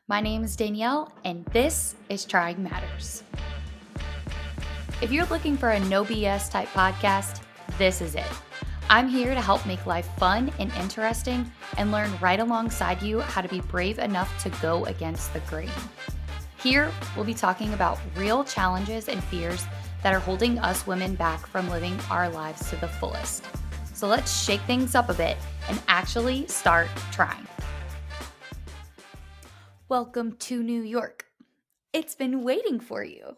My name is Danielle, and this is Trying Matters. If you're looking for a no BS type podcast, this is it. I'm here to help make life fun and interesting and learn right alongside you how to be brave enough to go against the grain. Here, we'll be talking about real challenges and fears that are holding us women back from living our lives to the fullest. So let's shake things up a bit and actually start trying. Welcome to New York. It's been waiting for you.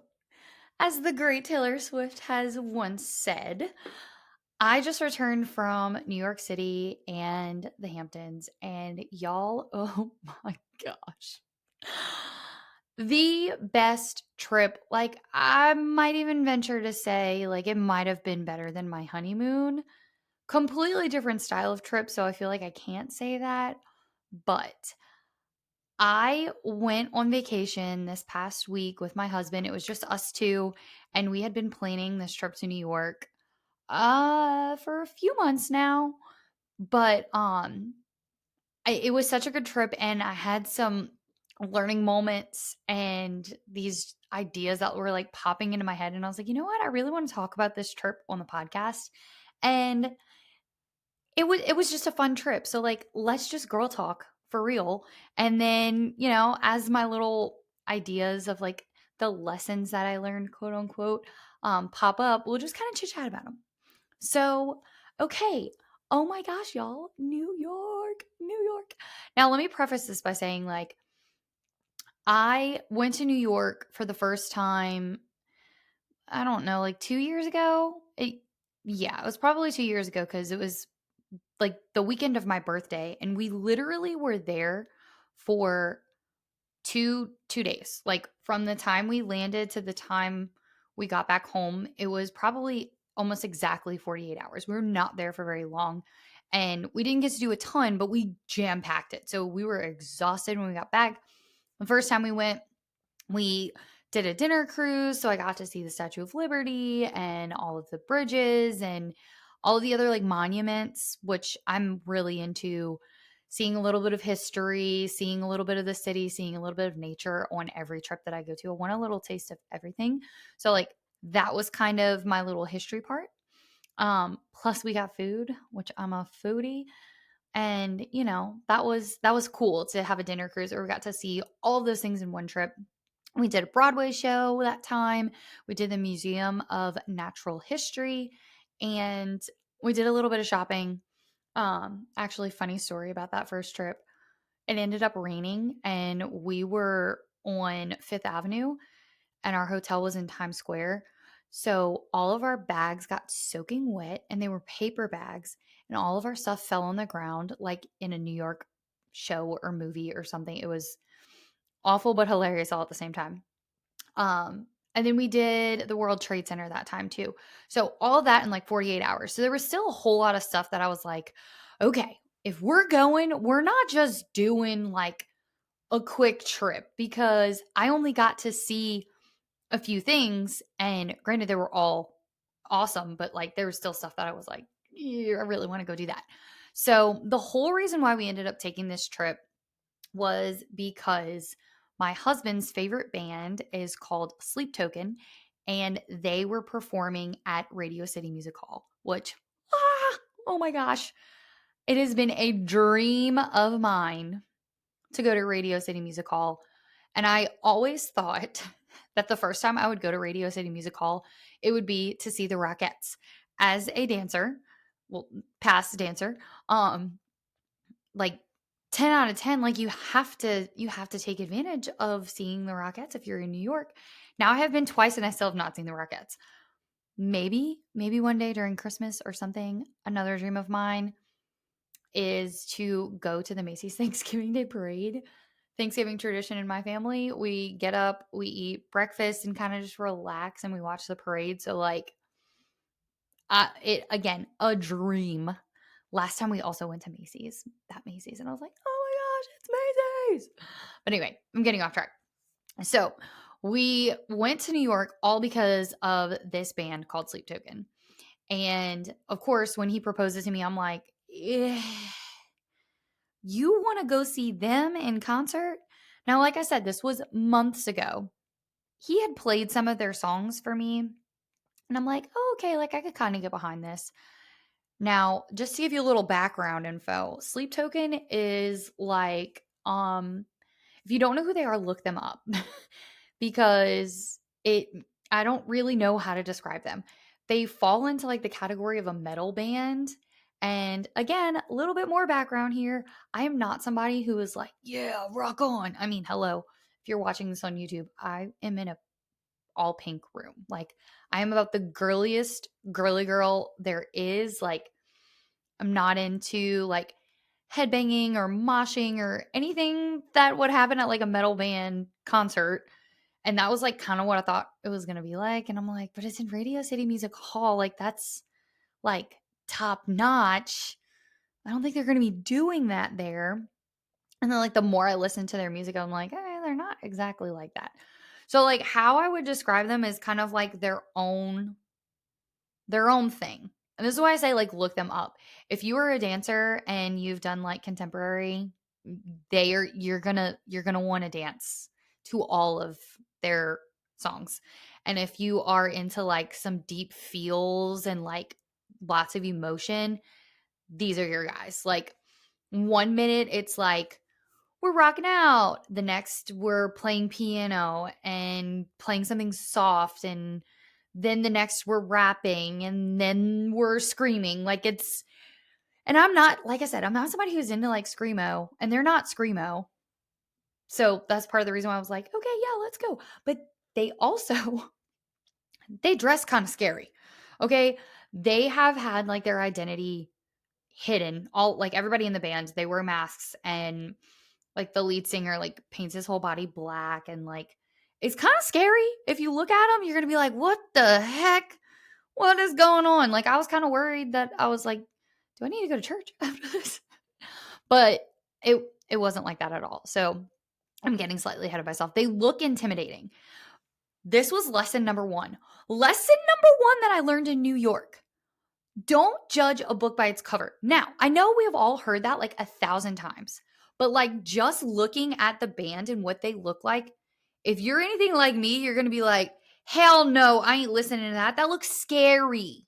As the great Taylor Swift has once said, I just returned from New York City and the Hamptons, and y'all, oh my gosh. The best trip. Like, I might even venture to say, like, it might have been better than my honeymoon. Completely different style of trip, so I feel like I can't say that. But I went on vacation this past week with my husband. It was just us two, and we had been planning this trip to New York for a few months now. But it was such a good trip, and I had some learning moments and these ideas that were like popping into my head, and I was like, you know what? I really want to talk about this trip on the podcast. And it was just a fun trip. So like let's just girl talk for real. And then, as my little ideas of like the lessons that I learned, quote unquote, pop up, we'll just kind of chit chat about them. So, okay. Oh my gosh, y'all. New York, New York. Now, let me preface this by saying like I went to New York for the first time, I don't know, like 2 years ago. Yeah, it was probably 2 years ago because it was like the weekend of my birthday, and we literally were there for two days. Like from the time we landed to the time we got back home, it was probably almost exactly 48 hours. We were not there for very long, and we didn't get to do a ton, but we jam packed it. So we were exhausted when we got back. The first time we went, we did a dinner cruise, so I got to see the Statue of Liberty and all of the bridges and all of the other like monuments, which I'm really into, seeing a little bit of history, seeing a little bit of the city, seeing a little bit of nature on every trip that I go to. I want a little taste of everything. So like that was kind of my little history part. Plus we got food, which I'm a foodie. And that was cool to have a dinner cruise where we got to see all of those things in one trip. We did a Broadway show that time. We did the Museum of Natural History, and we did a little bit of shopping. Actually, funny story about that first trip. It ended up raining, and we were on Fifth Avenue, and our hotel was in Times Square. So all of our bags got soaking wet, and they were paper bags, and all of our stuff fell on the ground like in a New York show or movie or something. It was awful but hilarious all at the same time. And then we did the World Trade Center that time too. So all that in like 48 hours. So there was still a whole lot of stuff that I was like, okay, if we're going, we're not just doing like a quick trip, because I only got to see a few things, and granted they were all awesome, but like there was still stuff that I was like, yeah, I really want to go do that. So the whole reason why we ended up taking this trip was because my husband's favorite band is called Sleep Token, and they were performing at Radio City Music Hall, which, oh my gosh, it has been a dream of mine to go to Radio City Music Hall. And I always thought that the first time I would go to Radio City Music Hall, it would be to see the Rockettes. As a dancer, well, past dancer, like 10 out of 10, like you have to take advantage of seeing the Rockettes if you're in New York. Now I have been twice and I still have not seen the Rockettes. Maybe one day during Christmas or something. Another dream of mine is to go to the Macy's Thanksgiving Day Parade. Thanksgiving tradition in my family, we get up, we eat breakfast and kind of just relax, and we watch the parade. So like it again, a dream. Last time we also went to Macy's, and I was like, oh my gosh, it's Macy's. But anyway, I'm getting off track. So we went to New York all because of this band called Sleep Token. And of course, when he proposes to me, I'm like, you want to go see them in concert? Now, like I said, this was months ago. He had played some of their songs for me, and I'm like, oh, okay, like I could kind of get behind this. Now, just to give you a little background info, Sleep Token is like, if you don't know who they are, look them up because I don't really know how to describe them. They fall into like the category of a metal band. And again, a little bit more background here. I am not somebody who is like, yeah, rock on. I mean, hello. If you're watching this on YouTube, I am in a all pink room. Like, I am about the girliest girly girl there is. Like, I'm not into like headbanging or moshing or anything that would happen at like a metal band concert. And that was like kind of what I thought it was going to be like. And I'm like, but it's in Radio City Music Hall. Like, that's like top notch. I don't think they're going to be doing that there. And then, like, the more I listen to their music, I'm like, they're not exactly like that. So, like, how I would describe them is kind of like their own thing. And this is why I say, like, look them up. If you are a dancer and you've done like contemporary, you're gonna want to dance to all of their songs. And if you are into like some deep feels and like lots of emotion, these are your guys. Like, 1 minute it's like we're rocking out. The next, we're playing piano and playing something soft. And then the next, we're rapping. And then we're screaming. And I'm not, like I said, I'm not somebody who's into like Screamo. And they're not Screamo. So that's part of the reason why I was like, okay, yeah, let's go. But they also, they dress kind of scary. Okay. They have had like their identity hidden. All like everybody in the band, they wear masks, and like the lead singer like paints his whole body black, and like it's kind of scary. If you look at him, you're gonna be like, what the heck? What is going on? Like, I was kind of worried that I was like, do I need to go to church after this? But it wasn't like that at all. So I'm getting slightly ahead of myself. They look intimidating. This was lesson number one. Lesson number one that I learned in New York. Don't judge a book by its cover. Now, I know we have all heard that like 1,000 times, but like just looking at the band and what they look like, if you're anything like me, you're going to be like, hell no, I ain't listening to that. That looks scary.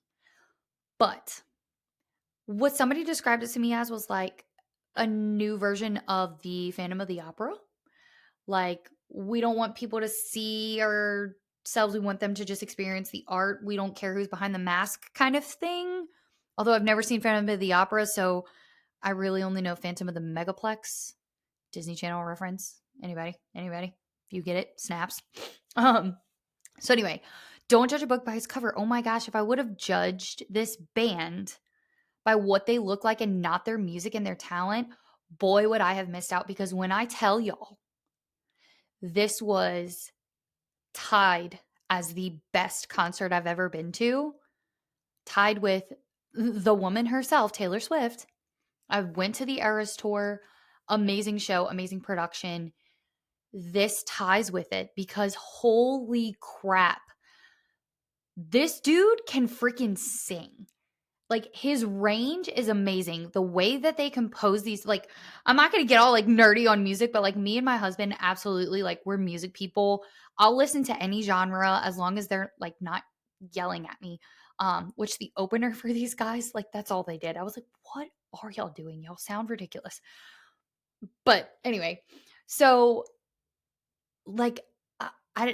But what somebody described it to me as was like a new version of the Phantom of the Opera. Like, we don't want people to see ourselves. We want them to just experience the art. We don't care who's behind the mask kind of thing. Although I've never seen Phantom of the Opera, so I really only know Phantom of the Megaplex. Disney Channel reference. Anybody? Anybody? If you get it, snaps. So anyway, don't judge a book by its cover. Oh my gosh, if I would have judged this band by what they look like and not their music and their talent, boy, would I have missed out. Because when I tell y'all, this was tied as the best concert I've ever been to, tied with the woman herself, Taylor Swift. I went to the Eras tour, amazing show, amazing production. This ties with it because holy crap, this dude can freaking sing. Like, his range is amazing. The way that they compose these, like, I'm not going to get all like nerdy on music, but like me and my husband, absolutely, like, we're music people. I'll listen to any genre as long as they're like not yelling at me. Which the opener for these guys, like, that's all they did. I was like, what are y'all doing? Y'all sound ridiculous. But anyway, so like,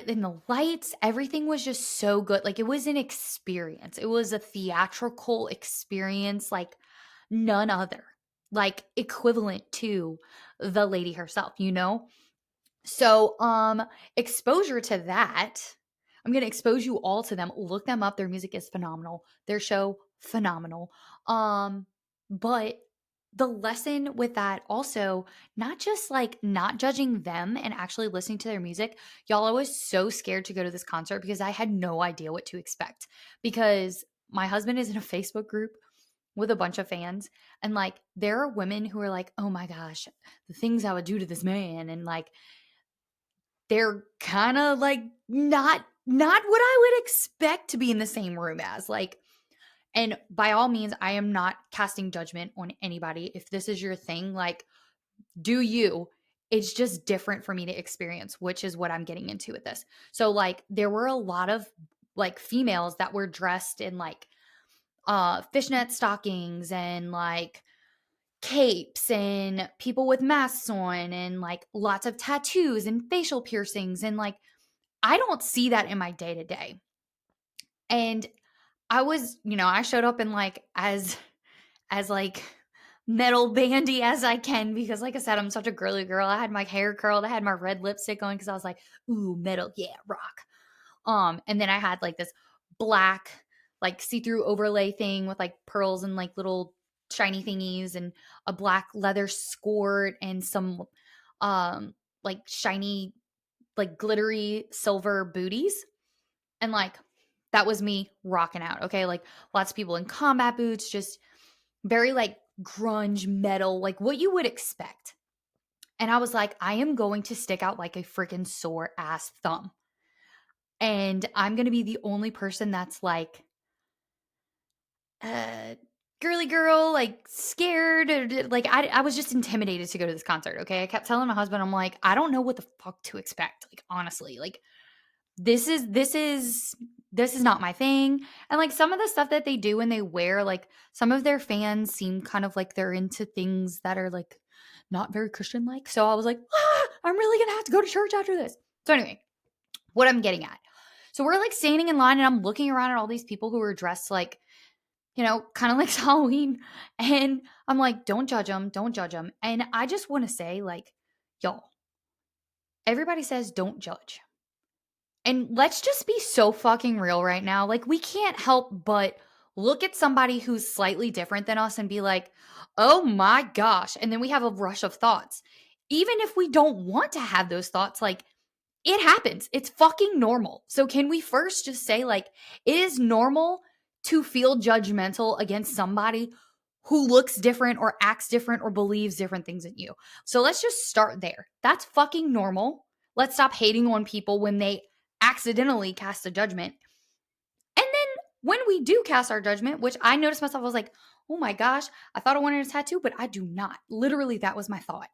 in the lights, everything was just so good. Like, it was an experience. It was a theatrical experience like none other. Like, equivalent to the lady herself, you know? So, exposure to that, I'm going to expose you all to them. Look them up. Their music is phenomenal. Their show, phenomenal. But the lesson with that also, not just like not judging them and actually listening to their music. Y'all, I was so scared to go to this concert because I had no idea what to expect. Because my husband is in a Facebook group with a bunch of fans, and like there are women who are like, oh my gosh, the things I would do to this man, and like they're kind of like not what I would expect to be in the same room as. Like, and by all means, I am not casting judgment on anybody. If this is your thing, like, do you. It's just different for me to experience, which is what I'm getting into with this. So like there were a lot of like females that were dressed in like fishnet stockings and like capes and people with masks on and like lots of tattoos and facial piercings and like I don't see that in my day to day. And I was, I showed up in like as like metal bandy as I can because like I said, I'm such a girly girl. I had my hair curled, I had my red lipstick on because I was like, ooh, metal, yeah, rock. And then I had like this black, like see-through overlay thing with like pearls and like little shiny thingies and a black leather skirt and some like shiny, like glittery silver booties. And like that was me rocking out. Okay. Like lots of people in combat boots, just very like grunge metal, like what you would expect. And I was like, I am going to stick out like a freaking sore ass thumb. And I'm going to be the only person that's like, girly girl, like scared. Like I was just intimidated to go to this concert. Okay. I kept telling my husband, I'm like, I don't know what the fuck to expect. Like, honestly, like this is not my thing. And like some of the stuff that they do and they wear, like some of their fans seem kind of like they're into things that are like not very Christian like. So I was like, I'm really gonna have to go to church after this. So anyway, what I'm getting at. So we're like standing in line and I'm looking around at all these people who are dressed like, kind of like Halloween. And I'm like, don't judge them, don't judge them. And I just want to say, like, y'all, everybody says don't judge. And let's just be so fucking real right now. Like, we can't help but look at somebody who's slightly different than us and be like, oh my gosh. And then we have a rush of thoughts. Even if we don't want to have those thoughts, like, it happens. It's fucking normal. So, can we first just say, like, it is normal to feel judgmental against somebody who looks different or acts different or believes different things than you? So, let's just start there. That's fucking normal. Let's stop hating on people when they accidentally cast a judgment. And then when we do cast our judgment, which I noticed myself, I was like, oh my gosh, I thought I wanted a tattoo, but I do not. Literally, that was my thought.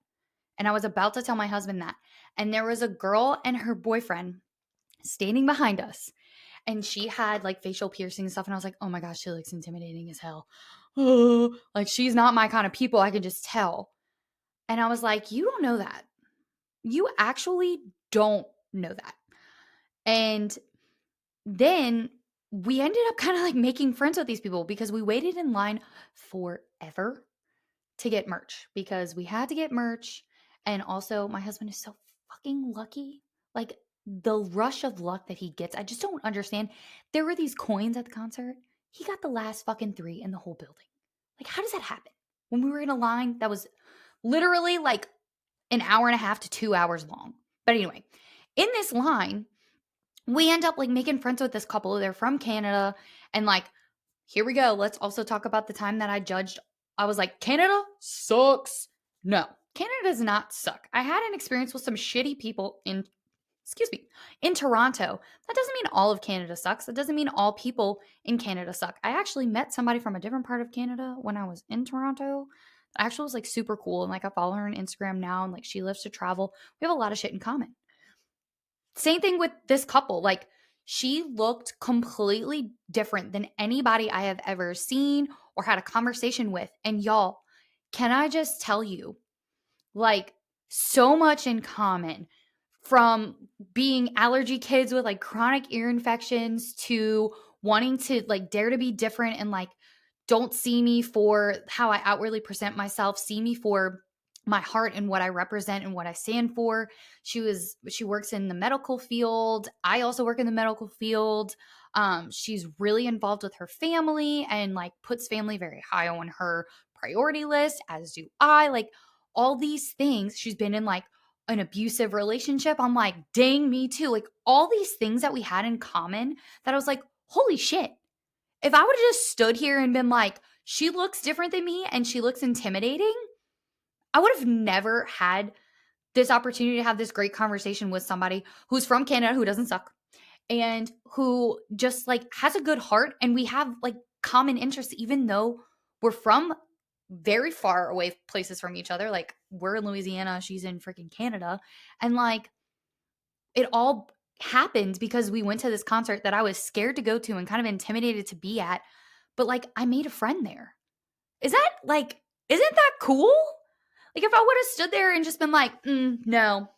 And I was about to tell my husband that. And there was a girl and her boyfriend standing behind us. And she had like facial piercing and stuff. And I was like, oh my gosh, she looks intimidating as hell. Oh, like she's not my kind of people. I can just tell. And I was like, you don't know that. You actually don't know that. And then we ended up kind of like making friends with these people because we waited in line forever to get merch because we had to get merch. And also, my husband is so fucking lucky. Like the rush of luck that he gets, I just don't understand. There were these coins at the concert. He got the last fucking 3 in the whole building. Like, how does that happen? When we were in a line that was literally like an hour and a half to 2 hours long. But anyway, in this line, we end up like making friends with this couple. They're from Canada. And like, here we go. Let's also talk about the time that I judged. I was like, Canada sucks. No, Canada does not suck. I had an experience with some shitty people in Toronto. That doesn't mean all of Canada sucks. That doesn't mean all people in Canada suck. I actually met somebody from a different part of Canada when I was in Toronto. Actually was like super cool. And like I follow her on Instagram now and like she lives to travel. We have a lot of shit in common. Same thing with this couple. Like she looked completely different than anybody I have ever seen or had a conversation with. And y'all, can I just tell you, like so much in common from being allergy kids with like chronic ear infections to wanting to like dare to be different and like don't see me for how I outwardly present myself, see me for my heart and what I represent and what I stand for. She works in the medical field. I also work in the medical field. She's really involved with her family and like puts family very high on her priority list, as do I. Like all these things. She's been in like an abusive relationship. I'm like, dang, me too. Like all these things that we had in common that I was like, holy shit. If I would have just stood here and been like, she looks different than me and she looks intimidating, I would have never had this opportunity to have this great conversation with somebody who's from Canada, who doesn't suck, and who just like has a good heart. And we have like common interests, even though we're from very far away places from each other. Like, we're in Louisiana, she's in freaking Canada. And like, it all happened because we went to this concert that I was scared to go to and kind of intimidated to be at. But like, I made a friend there. Is that like, isn't that cool? Like, if I would have stood there and just been like, no,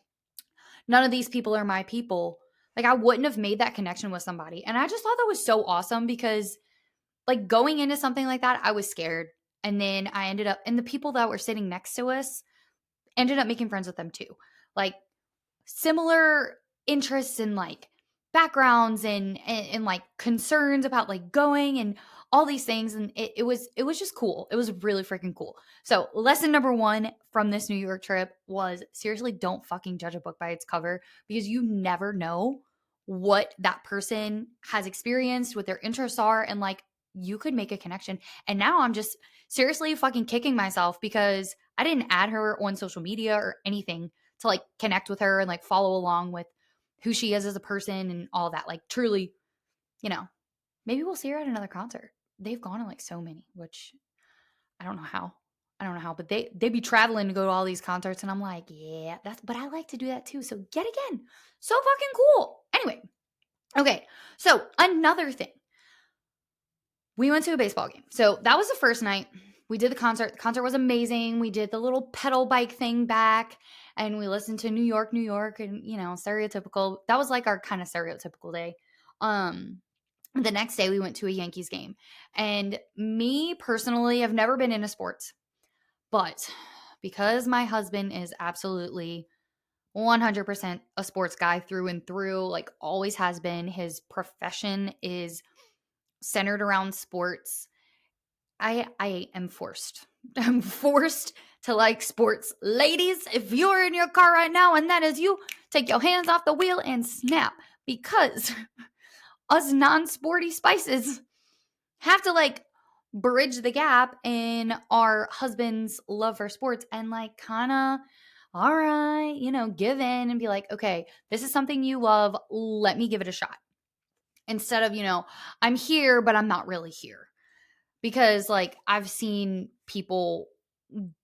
none of these people are my people, like, I wouldn't have made that connection with somebody. And I just thought that was so awesome because, like, going into something like that, I was scared. And then I ended up, and the people that were sitting next to us ended up making friends with them too. Like, similar interests and like backgrounds and like concerns about like going and all these things. And it was just cool. It was really freaking cool. So lesson number one from this New York trip was, seriously, don't fucking judge a book by its cover, because you never know what that person has experienced, what their interests are, and like, you could make a connection. And now I'm just seriously fucking kicking myself because I didn't add her on social media or anything to like connect with her and like follow along with who she is as a person and all that. Like, truly, you know, maybe we'll see her at another concert. They've gone to like so many, which I don't know how. I don't know how, but they be traveling to go to all these concerts, and I'm like, yeah, but I like to do that too. So yet again, so fucking cool. Anyway, okay. So another thing, we went to a baseball game. So that was the first night. We did the concert. The concert was amazing. We did the little pedal bike thing back, and we listened to New York, New York, and stereotypical. That was like our kind of stereotypical day. The next day we went to a Yankees game. And me personally, I've never been into sports. But because my husband is absolutely 100% a sports guy through and through, like always has been, his profession is centered around sports. I am forced. I'm forced to like sports. Ladies, if you're in your car right now and that is you, take your hands off the wheel and snap, because us non-sporty spices have to like bridge the gap in our husband's love for sports and like kind of, all right, give in and be like, okay, this is something you love. Let me give it a shot. Instead of, I'm here, but I'm not really here. Because like, I've seen people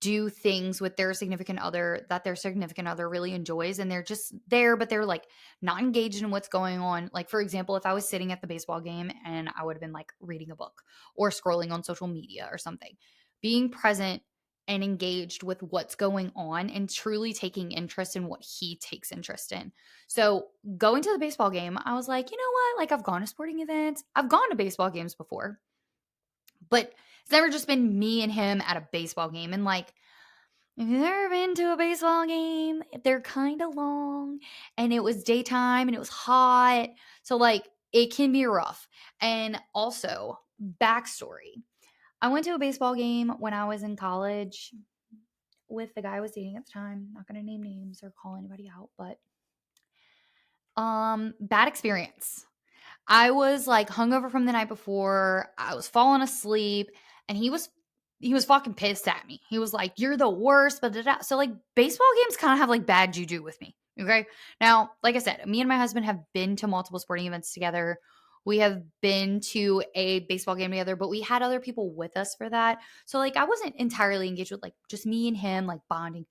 do things with their significant other that their significant other really enjoys, and they're just there, but they're like not engaged in what's going on. Like, for example, if I was sitting at the baseball game and I would have been like reading a book or scrolling on social media or something, being present and engaged with what's going on and truly taking interest in what he takes interest in. So going to the baseball game, I was like, you know what? Like, I've gone to sporting events, I've gone to baseball games before, but it's never just been me and him at a baseball game. And like, if you've ever been to a baseball game, they're kind of long, and it was daytime and it was hot. So like, it can be rough. And also, backstory. I went to a baseball game when I was in college with the guy I was dating at the time. Not going to name names or call anybody out, but bad experience. I was like hungover from the night before. I was falling asleep, and he was fucking pissed at me. He was like, "You're the worst." But so like, baseball games kind of have like bad juju with me. Okay, now like I said, me and my husband have been to multiple sporting events together. We have been to a baseball game together, but we had other people with us for that. So like, I wasn't entirely engaged with like just me and him like bonding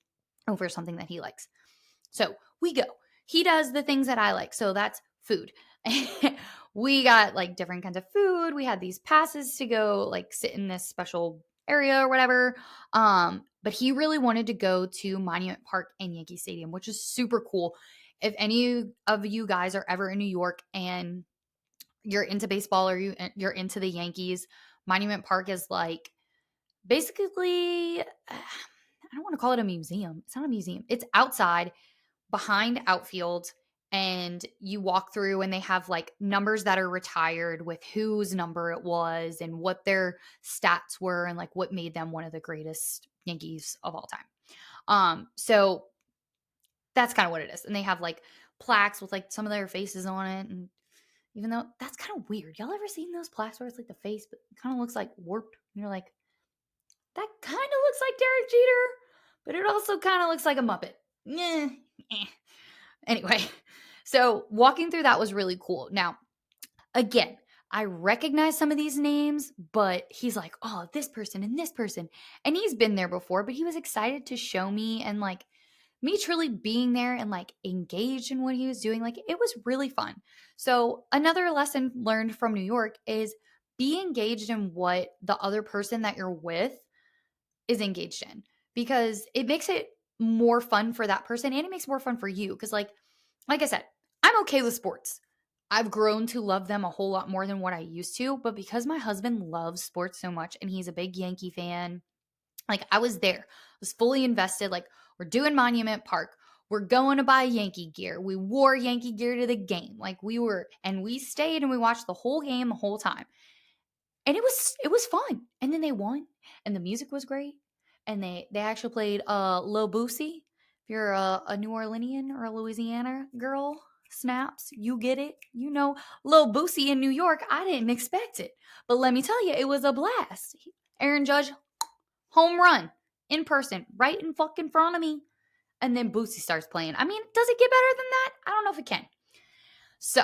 over something that he likes. So we go. He does the things that I like. So that's food. We got like different kinds of food. We had these passes to go like sit in this special area or whatever. But he really wanted to go to Monument Park and Yankee Stadium, which is super cool. If any of you guys are ever in New York and you're into baseball or you're into the Yankees, Monument Park is like basically, I don't want to call it a museum. It's not a museum. It's outside behind outfield, and you walk through and they have like numbers that are retired with whose number it was and what their stats were and like what made them one of the greatest Yankees of all time. So that's kind of what it is. And they have like plaques with like some of their faces on it. And even though that's kind of weird, y'all ever seen those plaques where it's like the face, but it kind of looks like warped? And you're like, that kind of looks like Derek Jeter, but it also kind of looks like a Muppet. Anyway, so walking through that was really cool. Now, again, I recognize some of these names, but he's like, oh, this person and this person. And he's been there before, but he was excited to show me, and like me truly being there and like engaged in what he was doing. Like it was really fun. So, another lesson learned from New York is be engaged in what the other person that you're with is engaged in, because it makes it more fun for that person and it makes more fun for you. Because, like I said, I'm okay with sports. I've grown to love them a whole lot more than what I used to, but because my husband loves sports so much and he's a big Yankee fan, like I was there. I was fully invested. Like we're doing Monument Park. We're going to buy Yankee gear. We wore Yankee gear to the game. Like we stayed and we watched the whole game the whole time. And it was fun. And then they won and the music was great. And they actually played Lil Boosie. If you're a New Orleanian or a Louisiana girl, snaps, you get it. You know, Lil Boosie in New York, I didn't expect it. But let me tell you, it was a blast. Aaron Judge, home run in person, right in fucking front of me. And then Boosie starts playing. I mean, does it get better than that? I don't know if it can. So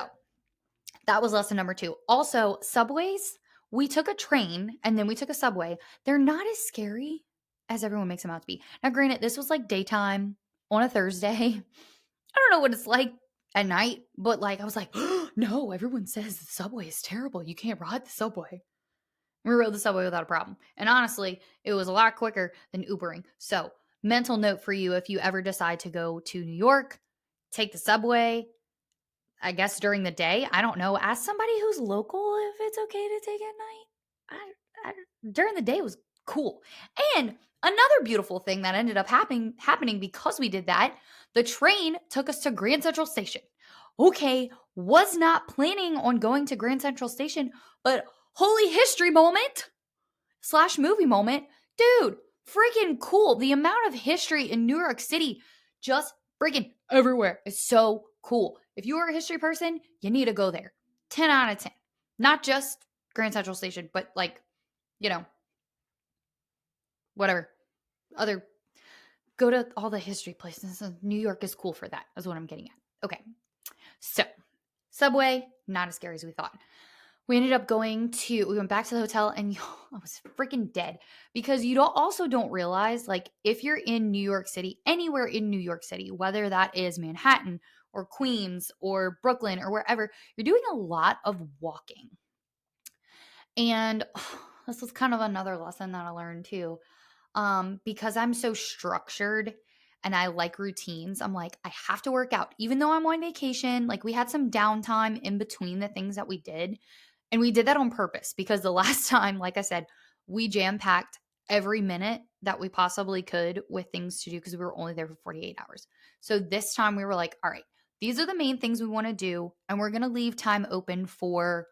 that was lesson number 2. Also, subways. We took a train and then we took a subway. They're not as scary as everyone makes them out to be. Now, granted, this was like daytime on a Thursday. I don't know what it's like at night, but like I was like, no, everyone says the subway is terrible. You can't ride the subway. We rode the subway without a problem. And honestly, it was a lot quicker than Ubering. So, mental note for you, if you ever decide to go to New York, take the subway, I guess during the day. I don't know. Ask somebody who's local if it's okay to take at night. I, during the day was cool. And another beautiful thing that ended up happening because we did that, the train took us to Grand Central Station. Okay, was not planning on going to Grand Central Station, but holy history moment / movie moment. Dude, freaking cool. The amount of history in New York City just freaking everywhere is so cool. If you are a history person, you need to go there. 10 out of 10. Not just Grand Central Station, but like, you know, whatever. Other, go to all the history places. New York is cool for that, is what I'm getting at. Okay. So, subway, not as scary as we thought. We ended up we went back to the hotel and I was freaking dead, because you don't realize, like, if you're in New York City, anywhere in New York City, whether that is Manhattan or Queens or Brooklyn or wherever, you're doing a lot of walking. And this was kind of another lesson that I learned too. Because I'm so structured and I like routines, I'm like, I have to work out. Even though I'm on vacation, like we had some downtime in between the things that we did. And we did that on purpose because the last time, like I said, we jam-packed every minute that we possibly could with things to do because we were only there for 48 hours. So this time we were like, all right, these are the main things we want to do. And we're going to leave time open for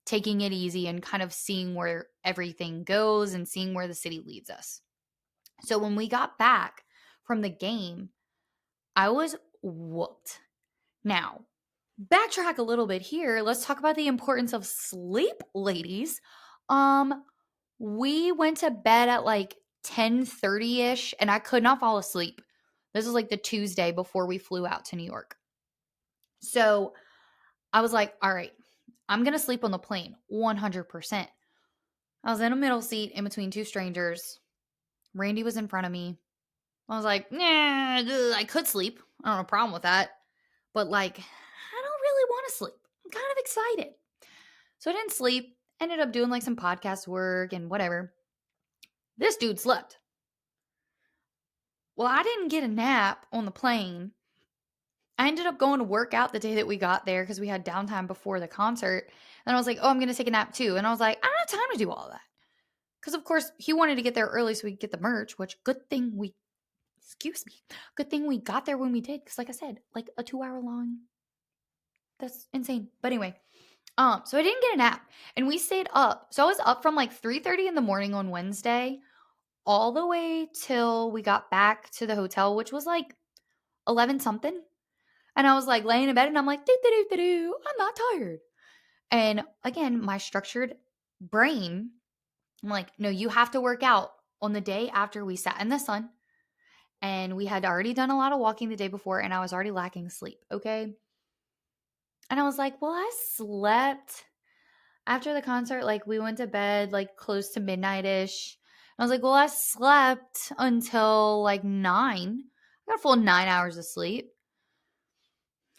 taking it easy and kind of seeing where everything goes and seeing where the city leads us. So when we got back from the game, I was whooped. Now, backtrack a little bit here. Let's talk about the importance of sleep, ladies. We went to bed at like 10:30ish and I could not fall asleep. This was like the Tuesday before we flew out to New York. So I was like, all right, I'm going to sleep on the plane 100%. I was in a middle seat in between 2 strangers. Randy was in front of me. I was like, nah, I could sleep. I don't have a problem with that. But like, I don't really want to sleep. I'm kind of excited. So I didn't sleep. Ended up doing like some podcast work and whatever. This dude slept. Well, I didn't get a nap on the plane. I ended up going to work out the day that we got there because we had downtime before the concert. And I was like, oh, I'm going to take a nap too. And I was like, I don't have time to do all of that. Because, of course, he wanted to get there early so we could get the merch, which good thing we got there when we did. Because, like I said, like a 2-hour long, that's insane. But anyway, so I didn't get a nap and we stayed up. So I was up from like 3:30 in the morning on Wednesday all the way till we got back to the hotel, which was like 11 something. And I was like laying in bed and I'm like, I'm not tired. And again, my structured brain, I'm like, no, you have to work out on the day after we sat in the sun. And we had already done a lot of walking the day before and I was already lacking sleep. Okay. And I was like, well, I slept after the concert, like, we went to bed, like, close to midnight-ish. I was like, well, I slept until, like, 9. I got a full 9 hours of sleep.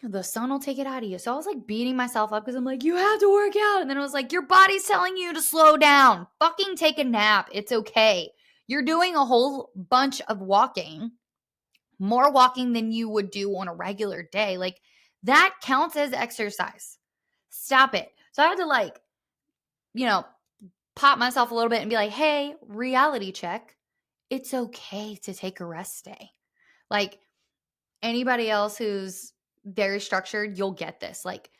The sun will take it out of you. So I was, like, beating myself up because I'm like, you have to work out. And then it was like, your body's telling you to slow down. Fucking take a nap. It's okay. You're doing a whole bunch of walking, more walking than you would do on a regular day. Like, that counts as exercise. Stop it. So I had to, like, pop myself a little bit and be like, hey, reality check. It's okay to take a rest day. Like, anybody else who's very structured, you'll get this. Like,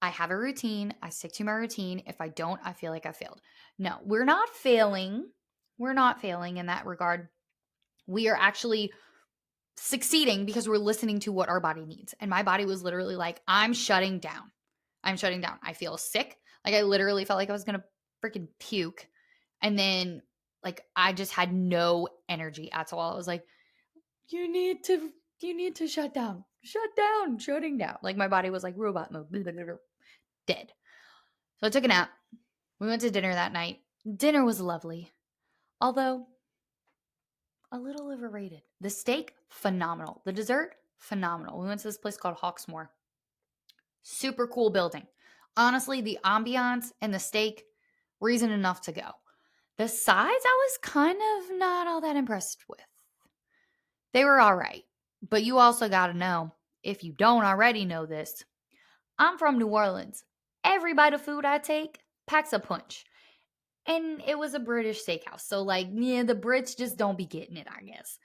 I have a routine. I stick to my routine. If I don't, I feel like I failed. No, we're not failing. We're not failing in that regard. We are actually succeeding because we're listening to what our body needs. And my body was literally like, I'm shutting down. I'm shutting down. I feel sick. Like, I literally felt like I was going to freaking puke. And then, like, I just had no energy at all. I was like, you need to shut down. Shutting down. Like, my body was like robot mode. Blah, blah, blah, blah, dead. So I took a nap. We went to dinner that night. Dinner was lovely, although a little overrated. The steak, phenomenal. The dessert, phenomenal. We went to this place called Hawksmoor. Super cool building. Honestly, the ambiance and the steak, reason enough to go. The sides, I was kind of not all that impressed with. They were all right. But you also got to know, if you don't already know this, I'm from New Orleans. Every bite of food I take packs a punch. And it was a British steakhouse. So, like, yeah, the Brits just don't be getting it, I guess.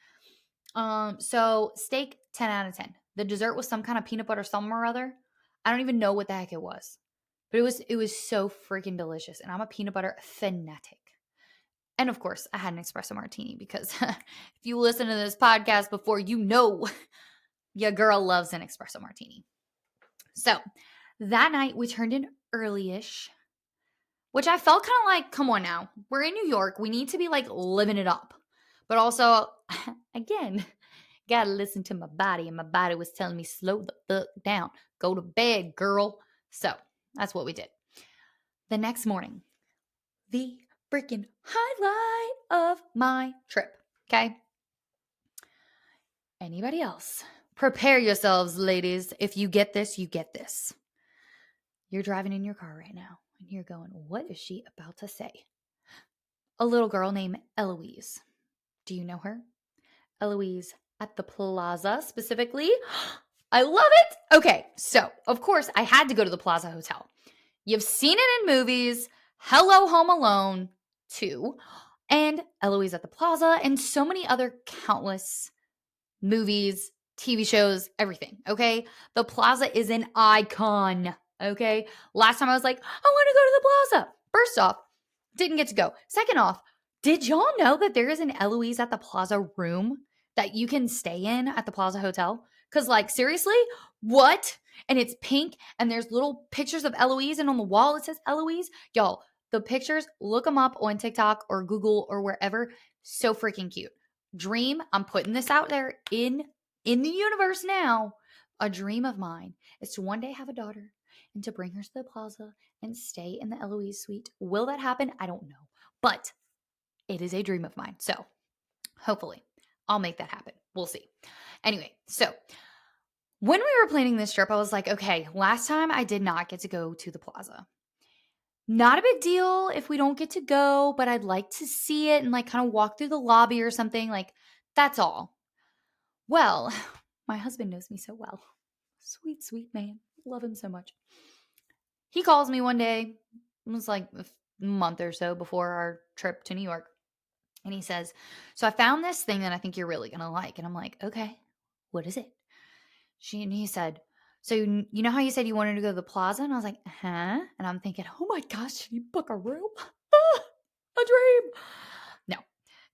So steak, 10 out of 10. The dessert was some kind of peanut butter something or other. I don't even know what the heck it was. But it was so freaking delicious. And I'm a peanut butter fanatic. And of course, I had an espresso martini because if you listen to this podcast before, you know your girl loves an espresso martini. So that night we turned in early-ish, which I felt kind of like, come on now, we're in New York. We need to be like living it up. But also, again, gotta listen to my body. And my body was telling me, slow the fuck down. Go to bed, girl. So that's what we did. The next morning, the freaking highlight of my trip. Okay? Anybody else? Prepare yourselves, ladies. If you get this, you get this. You're driving in your car right now, and you're going, what is she about to say? A little girl named Eloise. Do you know her? Eloise at the Plaza specifically. I love it. Okay, so of course I had to go to the Plaza Hotel. You've seen it in movies. Hello, Home Alone 2, and Eloise at the Plaza, and so many other countless movies, TV shows, everything, okay? The Plaza is an icon, okay? Last time I was like, I want to go to the Plaza. First off, didn't get to go. Second off, did y'all know that there is an Eloise at the Plaza room that you can stay in at the Plaza Hotel? Because, like, seriously, what? And it's pink, and there's little pictures of Eloise, and on the wall it says Eloise. Y'all, the pictures, look them up on TikTok or Google or wherever. So freaking cute. Dream, I'm putting this out there in the universe now. A dream of mine is to one day have a daughter and to bring her to the Plaza and stay in the Eloise suite. Will that happen? I don't know. But it is a dream of mine. So hopefully I'll make that happen. We'll see. Anyway, so when we were planning this trip, I was like, okay, last time I did not get to go to the Plaza. Not a big deal if we don't get to go, but I'd like to see it and like kind of walk through the lobby or something. Like, that's all. Well, my husband knows me so well. Sweet, sweet man. Love him so much. He calls me one day. It was like a month or so before our trip to New York. And he says, so I found this thing that I think you're really going to like. And I'm like, okay, what is it? And he said, so you know how you said you wanted to go to the Plaza? And I was like, huh? And I'm thinking, oh my gosh, should you book a room? A dream. No,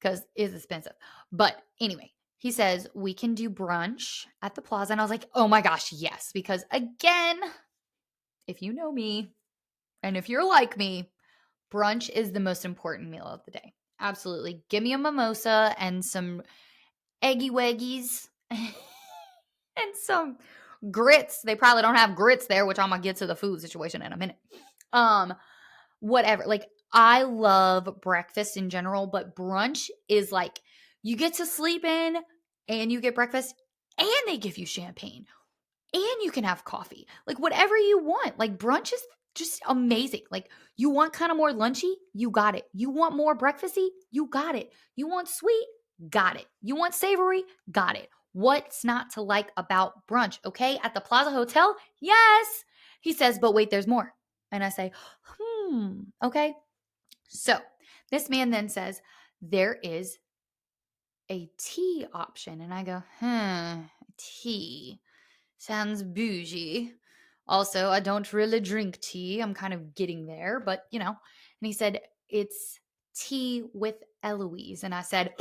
because it's expensive. But anyway, he says we can do brunch at the Plaza. And I was like, oh my gosh, yes. Because again, if you know me and if you're like me, brunch is the most important meal of the day. Absolutely. Give me a mimosa and some eggy weggies and some grits. They probably don't have grits there, which I'm going to get to the food situation in a minute. whatever. Like, I love breakfast in general, but brunch is like you get to sleep in and you get breakfast and they give you champagne and you can have coffee. Like, whatever you want. Like, brunch is just amazing. Like, you want kind of more lunchy? You got it. You want more breakfasty? You got it. You want sweet? Got it. You want savory? Got it. What's not to like about brunch? Okay. At the Plaza Hotel? Yes. He says, but wait, there's more. And I say, okay. So this man then says, there is a tea option. And I go, tea. Sounds bougie. Also, I don't really drink tea. I'm kind of getting there, but you know. And he said, it's tea with Eloise. And I said,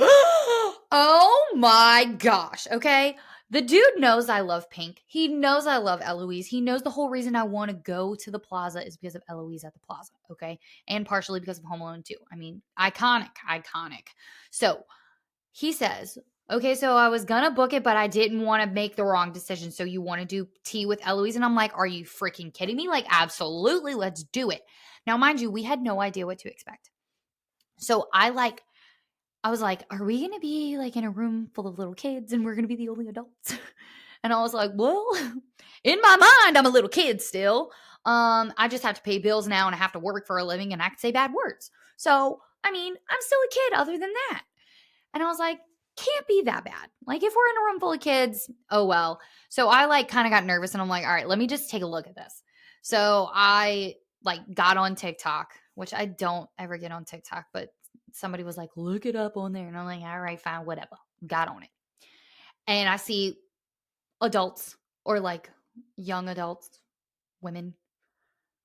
oh my gosh. Okay. The dude knows I love pink. He knows I love Eloise. He knows the whole reason I want to go to the plaza is because of Eloise at the plaza. Okay. And partially because of Home Alone 2. I mean, iconic. So he says, okay, so I was going to book it, but I didn't want to make the wrong decision. So you want to do tea with Eloise? And I'm like, are you freaking kidding me? Like, absolutely. Let's do it. Now, mind you, we had no idea what to expect. So I was like, are we going to be like in a room full of little kids and we're going to be the only adults? And I was like, well, in my mind, I'm a little kid still. I just have to pay bills now and I have to work for a living and I can say bad words. So, I mean, I'm still a kid other than that. And I was like, can't be that bad. Like, if we're in a room full of kids, oh well. So I like kind of got nervous and I'm like, all right, let me just take a look at this. So I like got on TikTok, which I don't ever get on TikTok, but somebody was like, look it up on there. And I'm like, all right, fine, whatever. Got on it. And I see adults or like young adults, women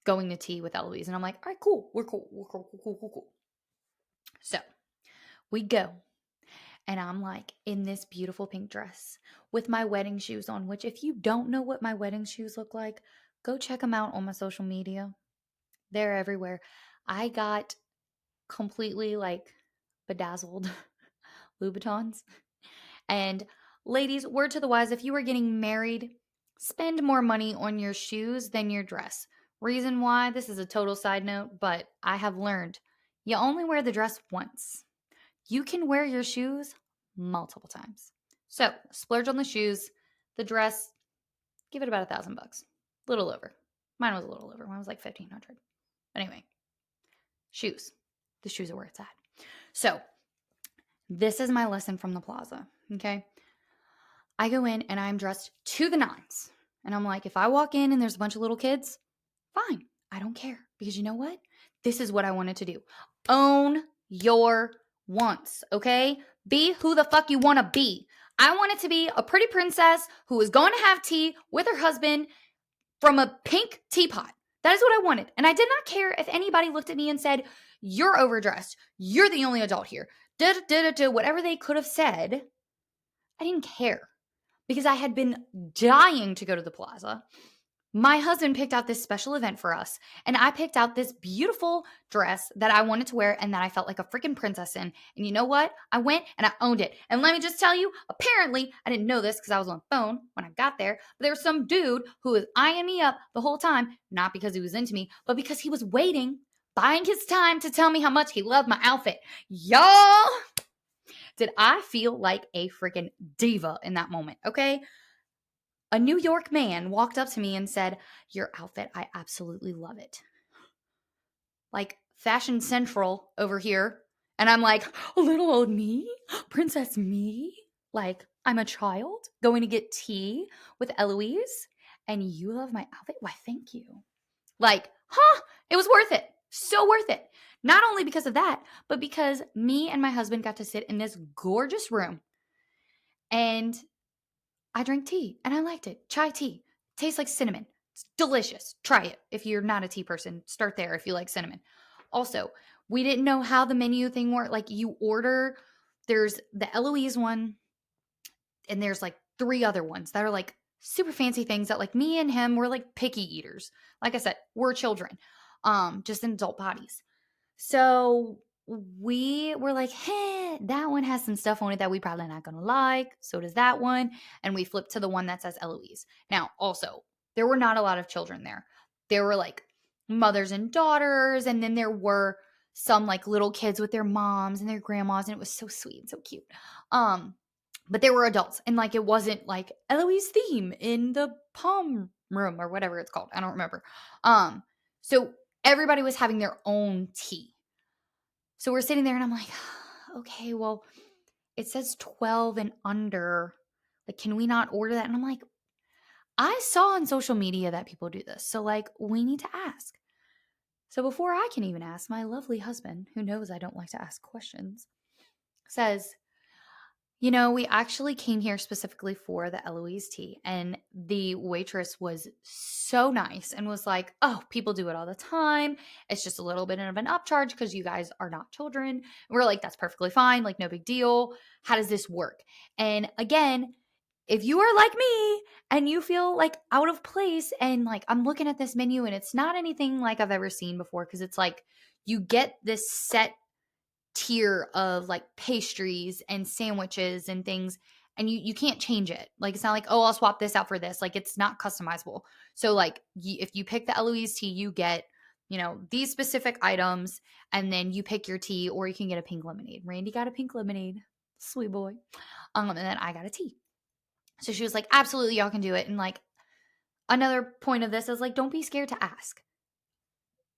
going to tea with Eloise. And I'm like, all right, cool. We're cool. So we go. And I'm like in this beautiful pink dress with my wedding shoes on, which if you don't know what my wedding shoes look like, go check them out on my social media. They're everywhere. I got completely like bedazzled Louboutins. And ladies, word to the wise, if you are getting married, spend more money on your shoes than your dress. Reason why, this is a total side note, but I have learned you only wear the dress once. You can wear your shoes multiple times. So splurge on the shoes, the dress, give it about $1,000. Little over. Mine was a little over. Mine was like $1,500. Anyway, shoes. The shoes are where it's at. So this is my lesson from the plaza. Okay. I go in and I'm dressed to the nines. And I'm like, if I walk in and there's a bunch of little kids, fine. I don't care. Because you know what? This is what I wanted to do. Own your wants, okay? Be who the fuck you want to be. I wanted to be a pretty princess who was going to have tea with her husband from a pink teapot. That is what I wanted. And I did not care if anybody looked at me and said, you're overdressed. You're the only adult here. Whatever they could have said, I didn't care because I had been dying to go to the plaza. My husband picked out this special event for us, and I picked out this beautiful dress that I wanted to wear and that I felt like a freaking princess in. And you know what? I went and I owned it. And let me just tell you, apparently, I didn't know this because I was on the phone when I got there, but there was some dude who was eyeing me up the whole time, not because he was into me, but because he was waiting, buying his time to tell me how much he loved my outfit. Y'all, did I feel like a freaking diva in that moment, okay? A New York man walked up to me and said, your outfit, I absolutely love it. Like Fashion Central over here. And I'm like, little old me? Princess me? Like, I'm a child going to get tea with Eloise and you love my outfit? Why, thank you. Like, it was worth it. So worth it. Not only because of that, but because me and my husband got to sit in this gorgeous room and I drank tea and I liked it. Chai tea. Tastes like cinnamon. It's delicious. Try it. If you're not a tea person, start there if you like cinnamon. Also, we didn't know how the menu thing worked. Like you order, there's the Eloise one and there's like 3 other ones that are like super fancy things that like me and him, we're like picky eaters. Like I said, we're children, just in adult bodies. So we were like, hey, that one has some stuff on it that we probably not going to like. So does that one. And we flipped to the one that says Eloise. Now, also, there were not a lot of children there. There were like mothers and daughters, and then there were some like little kids with their moms and their grandmas, and it was so sweet and so cute. But there were adults, and like it wasn't like Eloise theme in the palm room or whatever it's called. I don't remember. So everybody was having their own tea. So we're sitting there and I'm like, okay, well, it says 12 and under. Like, can we not order that? And I'm like, I saw on social media that people do this. So like we need to ask. So before I can even ask, my lovely husband, who knows I don't like to ask questions, says, we actually came here specifically for the Eloise tea. And the waitress was so nice and was like, oh, people do it all the time. It's just a little bit of an upcharge because you guys are not children. And we're like, that's perfectly fine. Like, no big deal. How does this work? And again, if you are like me and you feel like out of place and like I'm looking at this menu and it's not anything like I've ever seen before, because it's like you get this set tier of like pastries and sandwiches and things, and you can't change it. Like it's not like, oh, I'll swap this out for this. Like it's not customizable. So like if you pick the Eloise tea, you get these specific items, and then you pick your tea, or you can get a pink lemonade. Randy got a pink lemonade, sweet boy. And then I got a tea. So she was like, absolutely, y'all can do it. And like another point of this is like, don't be scared to ask.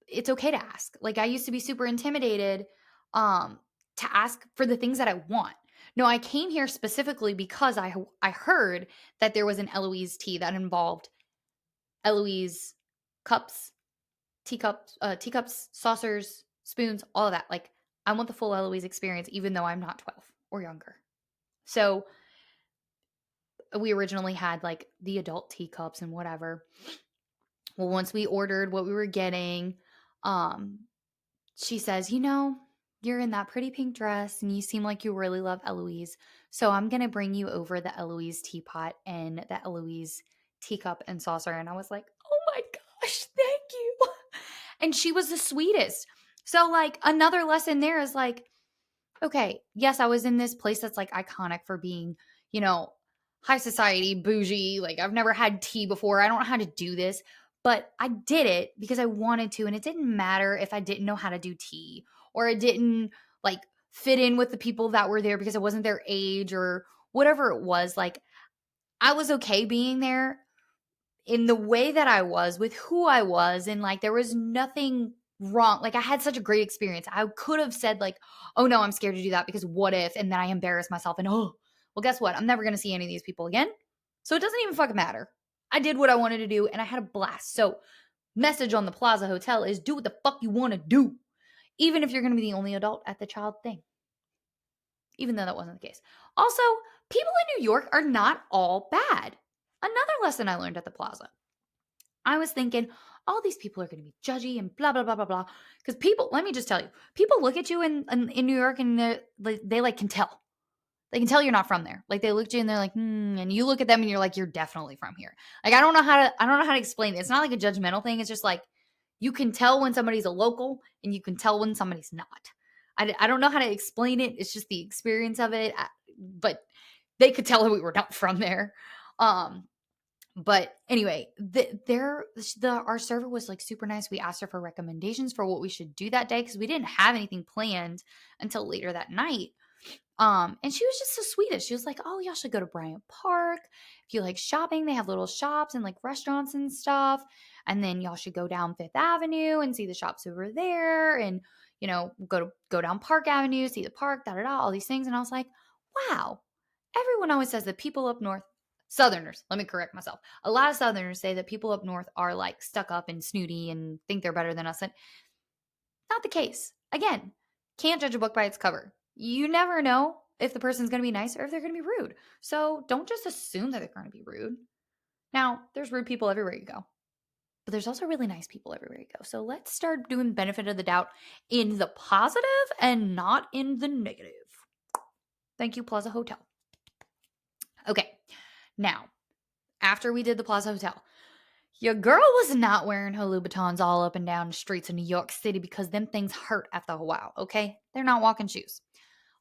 It's okay to ask. Like I used to be super intimidated to ask for the things that I want. No, I came here specifically because I heard that there was an Eloise tea that involved Eloise cups, teacups, saucers, spoons, all of that. Like I want the full Eloise experience, even though I'm not 12 or younger. So we originally had like the adult teacups and whatever. Well, once we ordered what we were getting, she says, you're in that pretty pink dress and you seem like you really love Eloise. So I'm going to bring you over the Eloise teapot and the Eloise teacup and saucer. And I was like, oh my gosh, thank you. And she was the sweetest. So like another lesson there is like, okay, yes, I was in this place that's like iconic for being, high society, bougie. Like I've never had tea before. I don't know how to do this, but I did it because I wanted to. And it didn't matter if I didn't know how to do tea, or it didn't like fit in with the people that were there because it wasn't their age or whatever it was. Like I was okay being there in the way that I was with who I was. And like there was nothing wrong. Like I had such a great experience. I could have said like, oh no, I'm scared to do that because what if, and then I embarrass myself and well, guess what? I'm never going to see any of these people again. So it doesn't even fucking matter. I did what I wanted to do and I had a blast. So message on the Plaza Hotel is do what the fuck you want to do, even if you're going to be the only adult at the child thing. Even though that wasn't the case. Also, people in New York are not all bad. Another lesson I learned at the Plaza. I was thinking, all these people are going to be judgy and blah, blah, blah, blah, blah. Because people, let me just tell you, people look at you in New York and they like can tell. They can tell you're not from there. Like they look at you and they're like, and you look at them and you're like, you're definitely from here. Like I don't know how to explain it. It's not like a judgmental thing. It's just like you can tell when somebody's a local and you can tell when somebody's not. I don't know how to explain it. It's just the experience of it. But they could tell we were not from there. But anyway, our server was like super nice. We asked her for recommendations for what we should do that day because we didn't have anything planned until later that night. And she was just so sweet. She was like, oh, y'all should go to Bryant Park. If you like shopping, they have little shops and like restaurants and stuff. And then y'all should go down Fifth Avenue and see the shops over there. And, go down Park Avenue, see the park, all these things. And I was like, wow, everyone always says that people up north, Southerners, let me correct myself. A lot of Southerners say that people up north are like stuck up and snooty and think they're better than us. And not the case. Again, can't judge a book by its cover. You never know if the person's going to be nice or if they're going to be rude. So don't just assume that they're going to be rude. Now, there's rude people everywhere you go, but there's also really nice people everywhere you go. So let's start doing benefit of the doubt in the positive and not in the negative. Thank you, Plaza Hotel. Okay, now, after we did the Plaza Hotel, your girl was not wearing her Louboutins all up and down the streets of New York City because them things hurt after a while, okay? They're not walking shoes.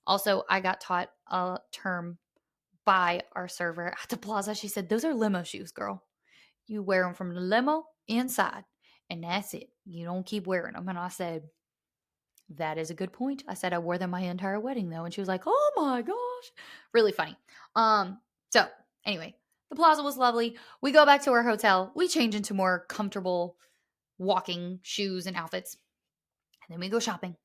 Also, I got taught a term by our server at the Plaza. She said, those are limo shoes, girl. You wear them from the limo inside. and that's it. You don't keep wearing them. And I said, that is a good point. I said I wore them my entire wedding though. And she was like, oh my gosh. Really funny. So anyway, the plaza was lovely. We go back to our hotel. We change into more comfortable walking shoes and outfits. And then we go shopping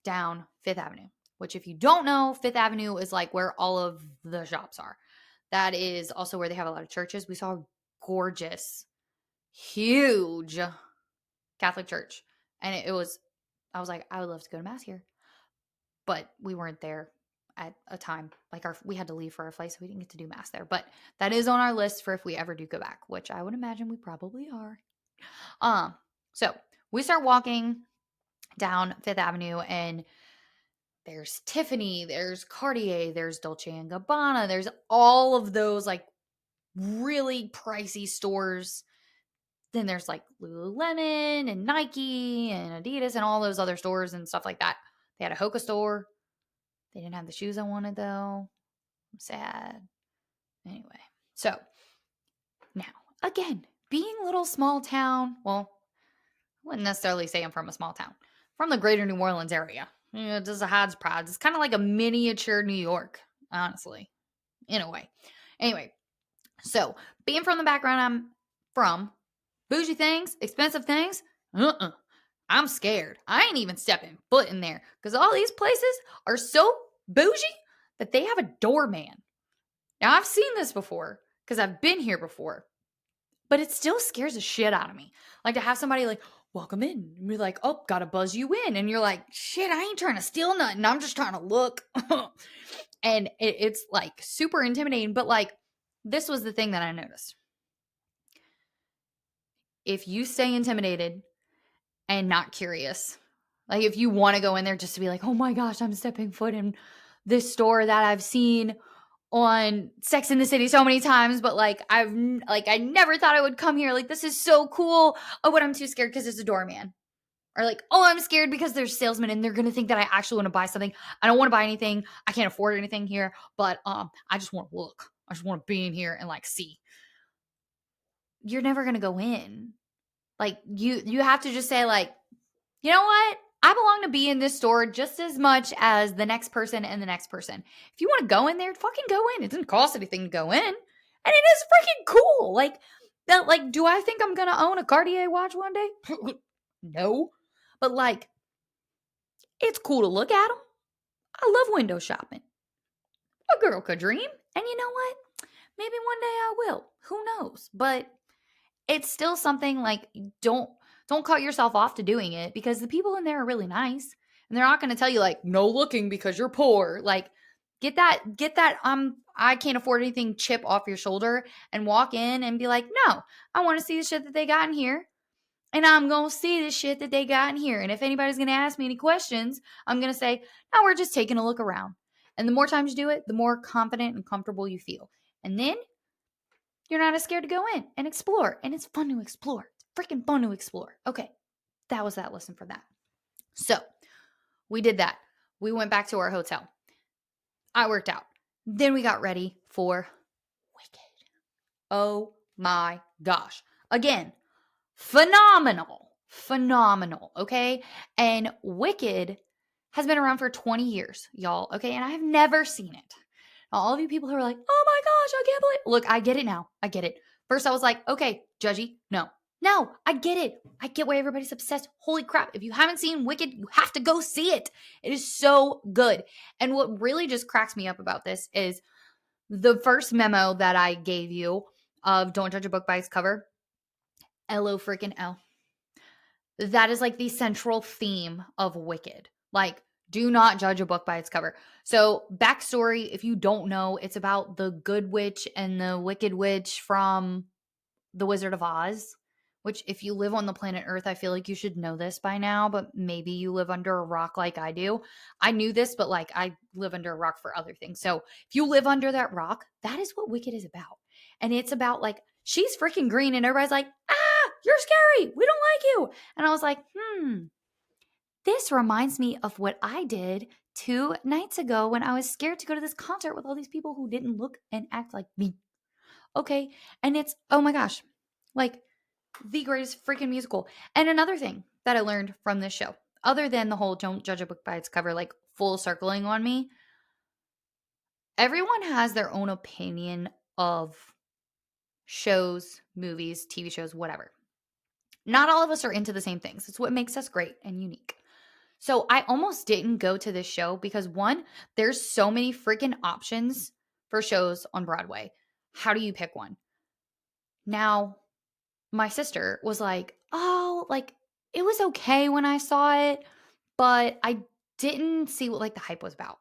down Fifth Avenue, which if you don't know, Fifth Avenue is like where all of the shops are. That is also where they have a lot of churches. We saw a gorgeous, huge Catholic church. And I was like, I would love to go to mass here. But we weren't there at a time. Like we had to leave for our flight, so we didn't get to do mass there. But that is on our list for if we ever do go back, which I would imagine we probably are. So we start walking down Fifth Avenue, and there's Tiffany, there's Cartier, there's Dolce & Gabbana, there's all of those like really pricey stores. Then there's like Lululemon and Nike and Adidas and all those other stores and stuff like that. They had a Hoka store. They didn't have the shoes I wanted though. I'm sad. Anyway, so now again, being a little small town, well, I wouldn't necessarily say I'm from a small town. From the greater New Orleans area. Just a hodgepodge. It's kind of like a miniature New York, honestly, in a way. Anyway, so being from the background I'm from, bougie things, expensive things, I'm scared. I ain't even stepping foot in there because all these places are so bougie that they have a doorman. Now, I've seen this before because I've been here before, but it still scares the shit out of me. Like to have somebody like, welcome in. And be like, oh, gotta buzz you in. And you're like, shit, I ain't trying to steal nothing. I'm just trying to look. And it's like super intimidating. But like, this was the thing that I noticed. If you stay intimidated and not curious, like if you want to go in there just to be like, oh my gosh, I'm stepping foot in this store that I've seen on Sex in the City so many times, but like I never thought I would come here. Like this is so cool. Oh, but I'm too scared because it's a doorman. Or like, oh, I'm scared because there's salesmen and they're gonna think that I actually want to buy something. I don't want to buy anything. I can't afford anything here, but I just want to look. I just want to be in here and like see. You're never gonna go in. Like you have to just say like, you know what? I belong to be in this store just as much as the next person and the next person. If you want to go in there, fucking go in. It doesn't cost anything to go in. And it is freaking cool. Like, that, like, do I think I'm going to own a Cartier watch one day? No. But, like, it's cool to look at them. I love window shopping. A girl could dream. And you know what? Maybe one day I will. Who knows? But it's still something like, don't cut yourself off to doing it because the people in there are really nice and they're not going to tell you like no looking because you're poor. Like get that I can't afford anything chip off your shoulder and walk in and be like, no, I want to see the shit that they got in here and I'm going to see the shit that they got in here. And if anybody's going to ask me any questions, I'm going to say, no, we're just taking a look around. And the more times you do it, the more confident and comfortable you feel. And then you're not as scared to go in and explore. And it's fun to explore. Freaking fun to explore. Okay, that was that lesson for that. So we did that. We went back to our hotel. I worked out. Then we got ready for Wicked. Oh my gosh. Again, phenomenal. Okay? And Wicked has been around for 20 years, y'all. Okay? And I have never seen it. All of you people who are like, oh my gosh, I can't believe it. Look, I get it now. I get it. First I was like, okay, judgy. No, I get it. I get why everybody's obsessed. Holy crap. If you haven't seen Wicked, you have to go see it. It is so good. And what really just cracks me up about this is the first memo that I gave you of don't judge a book by its cover. LO freaking L. That is like the central theme of Wicked. Like, do not judge a book by its cover. So, backstory, if you don't know, it's about the good witch and the wicked witch from The Wizard of Oz. Which if you live on the planet Earth, I feel like you should know this by now, but maybe you live under a rock like I do. I knew this, but like I live under a rock for other things. So if you live under that rock, that is what Wicked is about. And it's about like, she's freaking green and everybody's like, you're scary. We don't like you. And I was like, this reminds me of what I did 2 nights ago when I was scared to go to this concert with all these people who didn't look and act like me. Okay. And it's, oh my gosh, like, the greatest freaking musical. And another thing that I learned from this show, other than the whole don't judge a book by its cover, like full circling on me, everyone has their own opinion of shows, movies, TV shows, whatever. Not all of us are into the same things. It's what makes us great and unique. So I almost didn't go to this show because one, there's so many freaking options for shows on Broadway. How do you pick one? Now, my sister was like, "Oh, like it was okay when I saw it, but I didn't see what like the hype was about."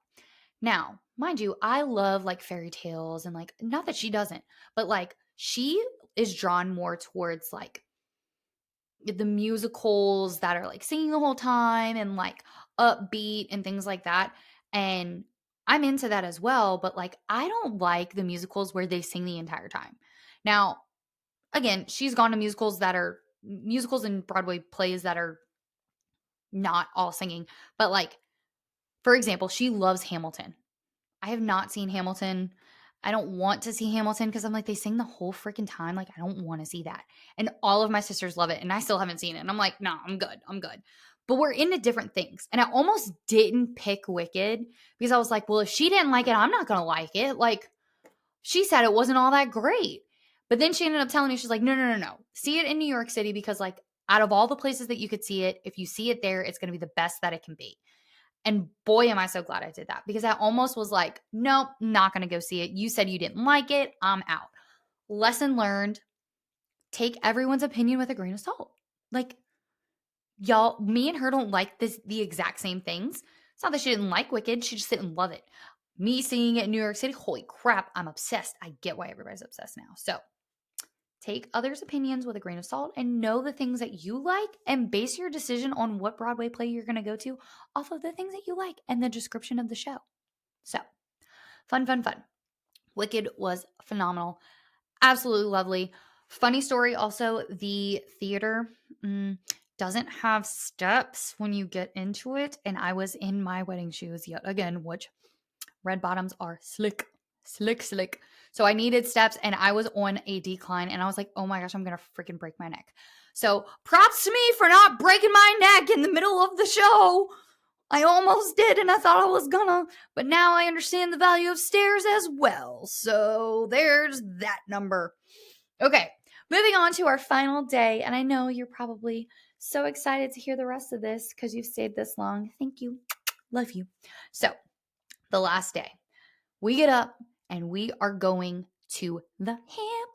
Now, mind you, I love like fairy tales and like not that she doesn't, but like she is drawn more towards like the musicals that are like singing the whole time and like upbeat and things like that. And I'm into that as well, but like I don't like the musicals where they sing the entire time. Now, again, she's gone to musicals and Broadway plays that are not all singing, but like for example, she loves Hamilton. I have not seen Hamilton. I don't want to see Hamilton because I'm like, they sing the whole freaking time. Like, I don't want to see that. And all of my sisters love it, and I still haven't seen it. And I'm like, no, I'm good. I'm good. But we're into different things. And I almost didn't pick Wicked because I was like, well, if she didn't like it, I'm not going to like it. Like, she said it wasn't all that great. But then she ended up telling me, she's like, no, no, no, no. See it in New York City because, like, out of all the places that you could see it, if you see it there, it's going to be the best that it can be. And boy, am I so glad I did that because I almost was like, nope, not going to go see it. You said you didn't like it. I'm out. Lesson learned. Take everyone's opinion with a grain of salt. Like, y'all, me and her don't like the exact same things. It's not that she didn't like Wicked. She just didn't love it. Me seeing it in New York City, holy crap, I'm obsessed. I get why everybody's obsessed now. So take others' opinions with a grain of salt and know the things that you like and base your decision on what Broadway play you're going to go to off of the things that you like and the description of the show. So, fun, fun, fun. Wicked was phenomenal. Absolutely lovely. Funny story also, the theater doesn't have steps when you get into it. And I was in my wedding shoes yet again, which red bottoms are slick, slick, slick. So I needed steps and I was on a decline and I was like, oh my gosh, I'm going to freaking break my neck. So props to me for not breaking my neck in the middle of the show. I almost did and I thought I was gonna, but now I understand the value of stairs as well. So there's that number. Okay, moving on to our final day. And I know you're probably so excited to hear the rest of this because you've stayed this long. Thank you. Love you. So the last day, we get up and we are going to the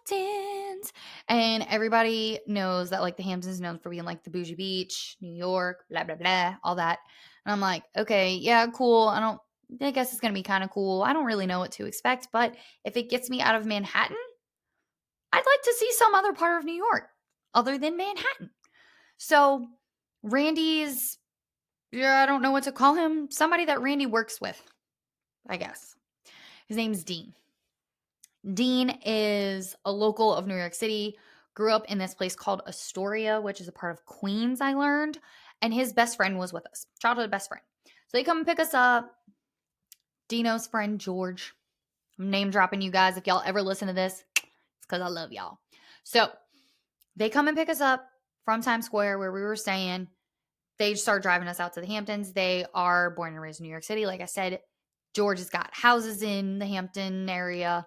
Hamptons. And everybody knows that like the Hamptons is known for being like the bougie beach, New York, blah, blah, blah, all that. And I'm like, okay, yeah, cool. I guess it's going to be kind of cool. I don't really know what to expect, but if it gets me out of Manhattan, I'd like to see some other part of New York other than Manhattan. So Randy's, yeah, I don't know what to call him. Somebody that Randy works with, I guess. His name's Dean. Dean is a local of New York City, grew up in this place called Astoria, which is a part of Queens, I learned. And his best friend was with us, childhood best friend. So they come and pick us up. Dino's friend, George. I'm name dropping you guys. If y'all ever listen to this, it's because I love y'all. So they come and pick us up from Times Square where we were staying. They start driving us out to the Hamptons. They are born and raised in New York City. Like I said, George has got houses in the Hampton area.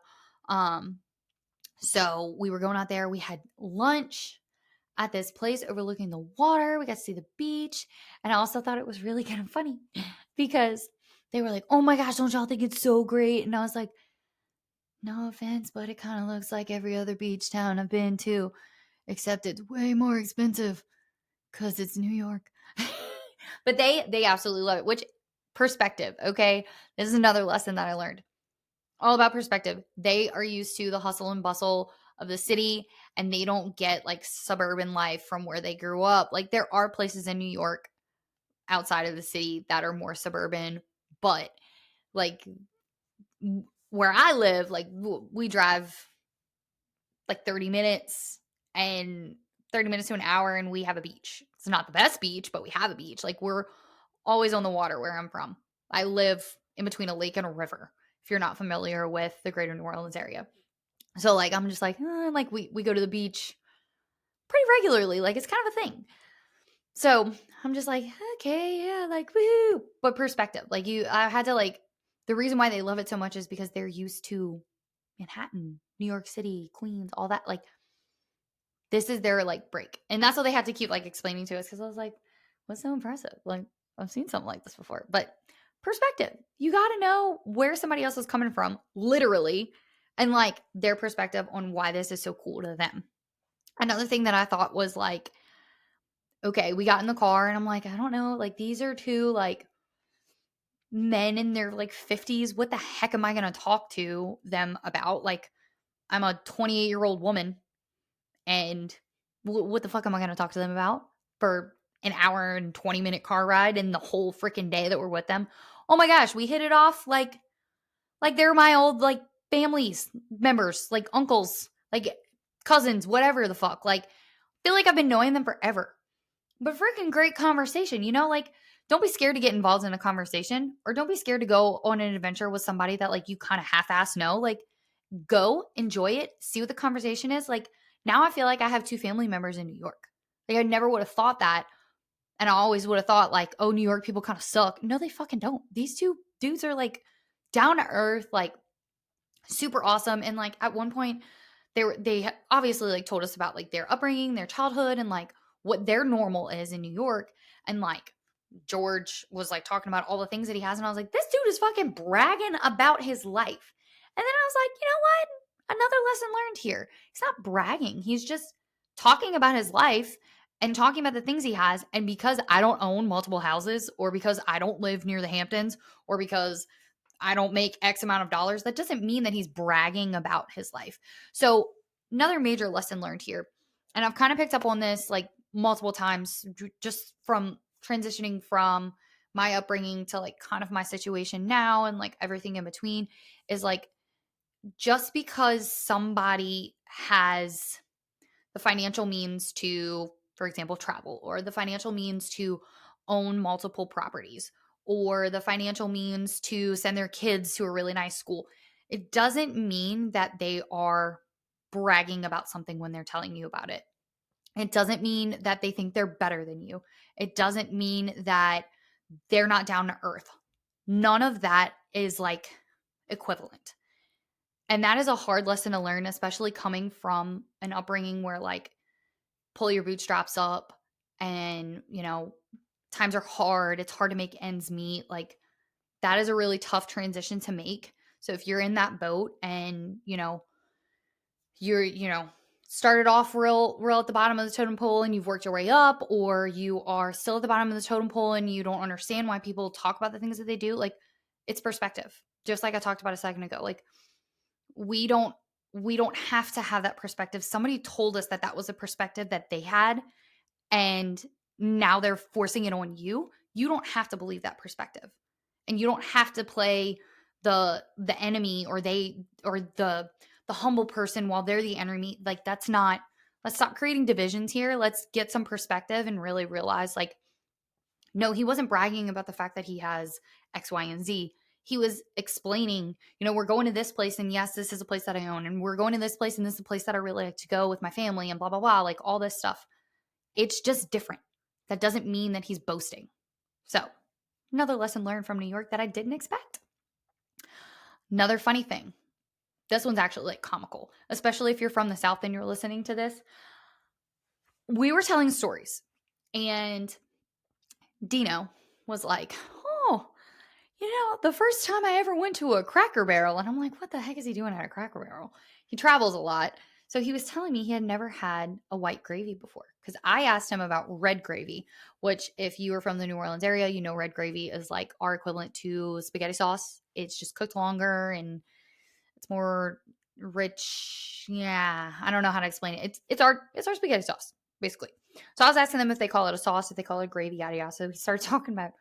So we were going out there. We had lunch at this place overlooking the water. We got to see the beach. And I also thought it was really kind of funny because they were like, oh my gosh, don't y'all think it's so great? And I was like, no offense, but it kind of looks like every other beach town I've been to, except it's way more expensive because it's New York. But they absolutely love it, which perspective, okay? This is another lesson that I learned. All about perspective. They are used to the hustle and bustle of the city and they don't get like suburban life from where they grew up. Like there are places in New York outside of the city that are more suburban, but like where I live, like we drive like 30 minutes and 30 minutes to an hour and we have a beach. It's not the best beach, but we have a beach. Like we're always on the water where I'm from. I live in between a lake and a river, if you're not familiar with the greater New Orleans area. So like I'm just like, like we go to the beach pretty regularly. Like, it's kind of a thing. So I'm just like, okay, yeah, like, woo. But perspective, like, I had to, like, the reason why they love it so much is because they're used to Manhattan, New York City, Queens, all that. Like, this is their, like, break. And that's what they had to keep, like, explaining to us, because I was like, what's so impressive? Like, I've seen something like this before. But perspective, you got to know where somebody else is coming from, literally, and, like, their perspective on why this is so cool to them. Another thing that I thought was, like, okay, we got in the car and I'm like, I don't know, like, these are two, like, men in their, like, 50s. What the heck am I going to talk to them about? Like, I'm a 28-year-old woman, and what the fuck am I going to talk to them about for an hour and 20-minute car ride and the whole freaking day that we're with them? Oh my gosh, we hit it off like they're my old, like, families members, like uncles, like cousins, whatever the fuck. Like, feel like I've been knowing them forever. But freaking great conversation, you know? Like, don't be scared to get involved in a conversation, or don't be scared to go on an adventure with somebody that, like, you kind of half-ass know. Like, go, enjoy it, see what the conversation is. Like, now I feel like I have two family members in New York. Like, I never would have thought that. And I always would have thought, like, oh, New York people kind of suck. No, they fucking don't. These two dudes are, like, down to earth, like, super awesome. And, like, at one point, they obviously, like, told us about, like, their upbringing, their childhood, and, like, what their normal is in New York. And, like, George was, like, talking about all the things that he has, and I was like, this dude is fucking bragging about his life. And then I was like, you know what? Another lesson learned here. He's not bragging. He's just talking about his life and talking about the things he has. And because I don't own multiple houses, or because I don't live near the Hamptons, or because I don't make X amount of dollars, that doesn't mean that he's bragging about his life. So another major lesson learned here, and I've kind of picked up on this, like, multiple times, just from transitioning from my upbringing to, like, kind of my situation now and, like, everything in between, is, like, just because somebody has the financial means to, for example, travel, or the financial means to own multiple properties, or the financial means to send their kids to a really nice school, it doesn't mean that they are bragging about something when they're telling you about it. It doesn't mean that they think they're better than you. It doesn't mean that they're not down to earth. None of that is, like, equivalent. And that is a hard lesson to learn, especially coming from an upbringing where, like, pull your bootstraps up, and, you know, times are hard. It's hard to make ends meet. Like, that is a really tough transition to make. So if you're in that boat and, you're, started off real at the bottom of the totem pole and you've worked your way up, or you are still at the bottom of the totem pole and you don't understand why people talk about the things that they do, like, it's perspective. Just like I talked about a second ago. Like, we don't have to have that perspective. Somebody told us that that was a perspective that they had, and now they're forcing it on you. You don't have to believe that perspective, and you don't have to play the enemy, or the humble person while they're the enemy. Like, that's not, let's stop creating divisions here. Let's get some perspective and really realize, like, no, he wasn't bragging about the fact that he has X, Y, and Z. He was explaining, we're going to this place, and yes, this is a place that I own, and we're going to this place, and this is a place that I really like to go with my family, and blah, blah, blah, like, all this stuff. It's just different. That doesn't mean that he's boasting. So, another lesson learned from New York that I didn't expect. Another funny thing. This one's actually, like, comical, especially if you're from the South and you're listening to this. We were telling stories, and Dino was like, oh, the first time I ever went to a Cracker Barrel. And I'm like, what the heck is he doing at a Cracker Barrel? He travels a lot. So he was telling me he had never had a white gravy before, because I asked him about red gravy, which, if you are from the New Orleans area, red gravy is, like, our equivalent to spaghetti sauce. It's just cooked longer and it's more rich. Yeah, I don't know how to explain it. It's our spaghetti sauce, basically. So I was asking them if they call it a sauce, if they call it gravy, yada yada. So he started talking about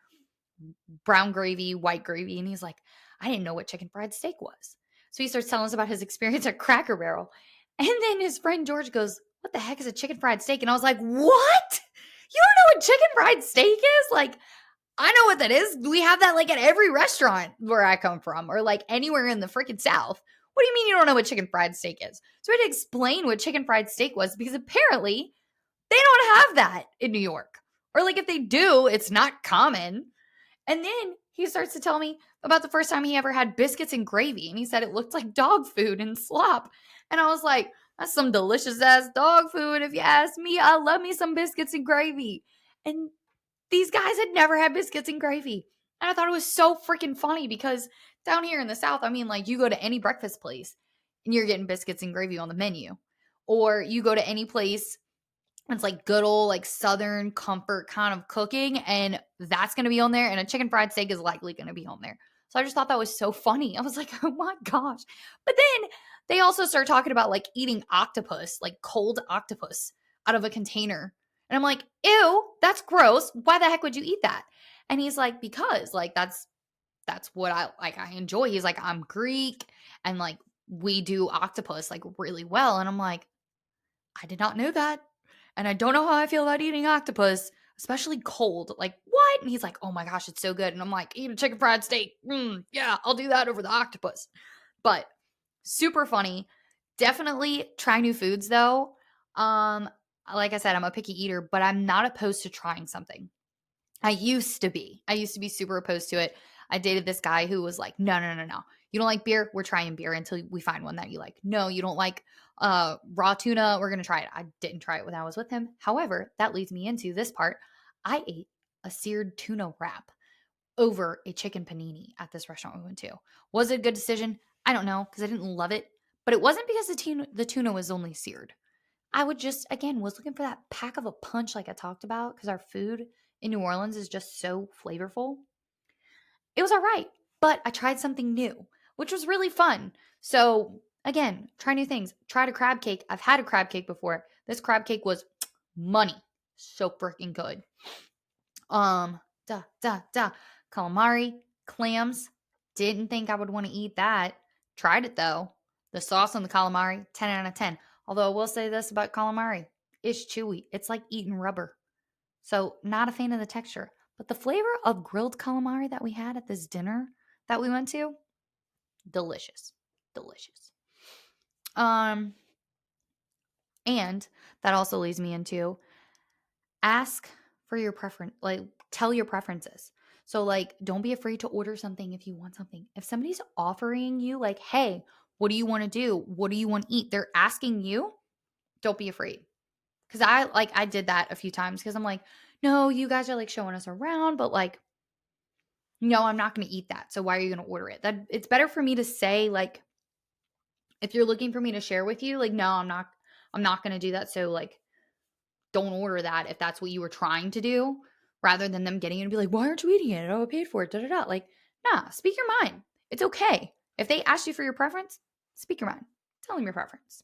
brown gravy, white gravy, and he's like, I didn't know what chicken fried steak was. So he starts telling us about his experience at Cracker Barrel. And then his friend George goes, what the heck is a chicken fried steak? And I was like, what? You don't know what chicken fried steak is? Like, I know what that is. We have that, like, at every restaurant where I come from, or, like, anywhere in the freaking South. What do you mean you don't know what chicken fried steak is? So I had to explain what chicken fried steak was, because apparently They don't have that in New York. Or like if they do, it's not common. And then he starts to tell me about the first time he ever had biscuits and gravy. And he said it looked like dog food and slop. And I was like, that's some delicious ass dog food, if you ask me. I love me some biscuits and gravy. And these guys had never had biscuits and gravy. And I thought it was so freaking funny because down here in the South, I mean, like you go to any breakfast place and you're getting biscuits and gravy on the menu. Or you go to any place, it's like good old like Southern comfort kind of cooking, and that's going to be on there. And a chicken fried steak is likely going to be on there. So I just thought that was so funny. I was like, oh my gosh. But then they also start talking about like eating octopus, like cold octopus out of a container. And I'm like, ew, that's gross. Why the heck would you eat that? And he's like, because like that's what I enjoy. He's like, I'm Greek and like we do octopus like really well. And I'm like, I did not know that. And I don't know how I feel about eating octopus, especially cold. Like, what? And he's like, oh my gosh, it's so good. And I'm like, eat a chicken fried steak. Yeah, I'll do that over the octopus. But super funny. Definitely try new foods though. Like I said, I'm a picky eater, but I'm not opposed to trying something. I used to be super opposed to it. I dated this guy who was like, no, no, no, no. You don't like beer? We're trying beer until we find one that you like. No, you don't like raw tuna? We're going to try it. I didn't try it when I was with him. However, that leads me into this part. I ate a seared tuna wrap over a chicken panini at this restaurant we went to. Was it a good decision? I don't know because I didn't love it. But it wasn't because the tuna was only seared. I would just, again, was looking for that pack of a punch like I talked about because our food in New Orleans is just so flavorful. It was all right, but I tried something new, which was really fun. So again, try new things. Tried a crab cake. I've had a crab cake before. This crab cake was money. So freaking good. Calamari, clams. Didn't think I would want to eat that. Tried it though. The sauce on the calamari, 10 out of 10. Although I will say this about calamari. It's chewy. It's like eating rubber. So not a fan of the texture. But the flavor of grilled calamari that we had at this dinner that we went to, delicious. Delicious. And that also leads me into ask for your preference, like tell your preferences. So like don't be afraid to order something if you want something. If somebody's offering you like, hey, what do you want to do? What do you want to eat? They're asking you, don't be afraid. Cause I did that a few times because I'm like, no, you guys are like showing us around, but like, no, I'm not going to eat that. So why are you going to order it? That it's better for me to say like, if you're looking for me to share with you, like, no, I'm not going to do that. So like, don't order that if that's what you were trying to do, rather than them getting it and be like, why aren't you eating it? Oh, I paid for it. Da da da. Like, nah, speak your mind. It's okay. If they ask you for your preference, speak your mind. Tell them your preference.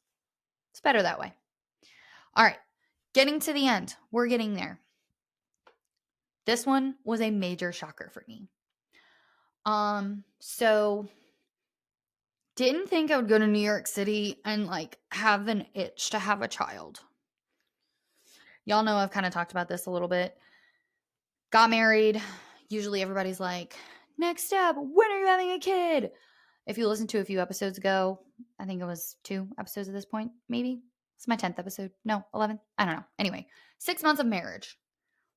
It's better that way. All right. Getting to the end. We're getting there. This one was a major shocker for me. So didn't think I would go to New York City and like have an itch to have a child. Y'all know I've kind of talked about this a little bit. Got married. Usually everybody's like, next step, when are you having a kid? If you listened to a few episodes ago, I think it was 2 episodes at this point, maybe. It's my 10th episode. No, 11th. I don't know. Anyway, 6 months of marriage.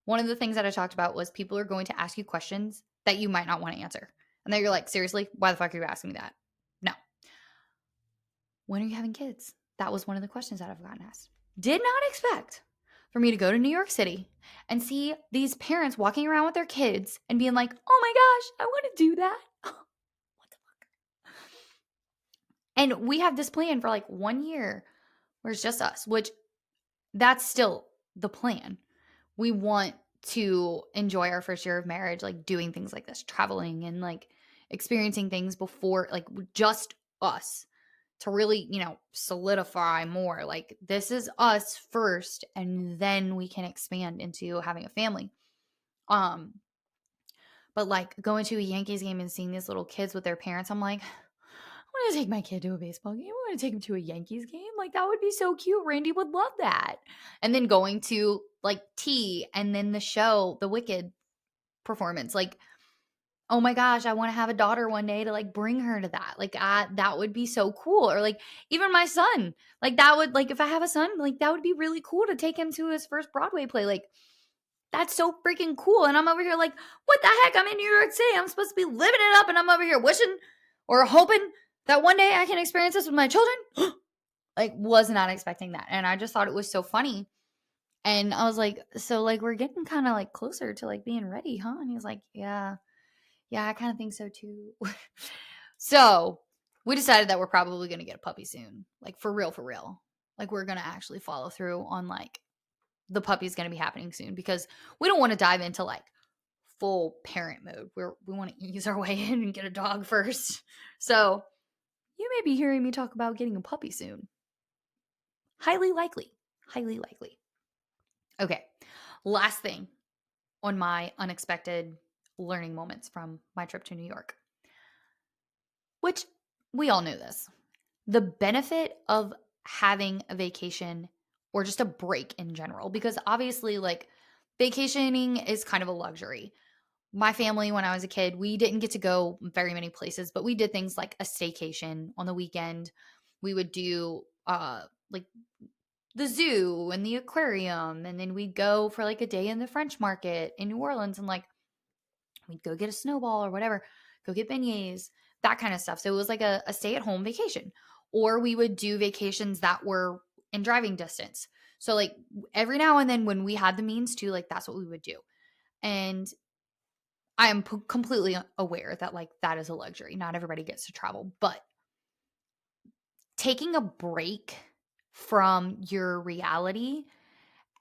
One of the things that I talked about was people are going to ask you questions that you might not want to answer. And then you're like, seriously, why the fuck are you asking me that? No. When are you having kids? That was one of the questions that I've gotten asked. Did not expect for me to go to New York City and see these parents walking around with their kids and being like, oh my gosh, I want to do that. What the fuck? And we have this plan for like 1 year where it's just us, which that's still the plan. We want to enjoy our first year of marriage, like doing things like this, traveling and like experiencing things before, like just us, to really, solidify more. Like this is us first, and then we can expand into having a family. But like going to a Yankees game and seeing these little kids with their parents, I'm like, I want to take my kid to a baseball game. I want to take him to a Yankees game. Like that would be so cute. Randy would love that. And then going to like tea and then the show, the Wicked performance. Like oh my gosh, I want to have a daughter one day to like bring her to that. Like that would be so cool. Or like even my son, like that would like if I have a son, like that would be really cool to take him to his first Broadway play. Like that's so freaking cool. And I'm over here like, what the heck? I'm in New York City. I'm supposed to be living it up and I'm over here wishing or hoping that one day I can experience this with my children. Like was not expecting that. And I just thought it was so funny. And I was like, so like we're getting kind of like closer to like being ready, huh? And he was like, yeah. Yeah, I kind of think so too. So we decided that we're probably going to get a puppy soon. Like for real, for real. Like we're going to actually follow through on like the puppy's going to be happening soon because we don't want to dive into like full parent mode. We want to ease our way in and get a dog first. So you may be hearing me talk about getting a puppy soon. Highly likely. Highly likely. Okay. Last thing on my unexpected learning moments from my trip to New York, which we all knew this. The benefit of having a vacation or just a break in general, because obviously, like, vacationing is kind of a luxury. My family, when I was a kid, we didn't get to go very many places, but we did things like a staycation on the weekend. We would do like the zoo and the aquarium, and then we'd go for like a day in the French market in New Orleans and like we'd go get a snowball or whatever, go get beignets, that kind of stuff. So it was like a stay at home vacation. Or we would do vacations that were in driving distance. So like every now and then when we had the means to, like that's what we would do. And I am completely aware that like that is a luxury. Not everybody gets to travel, but taking a break from your reality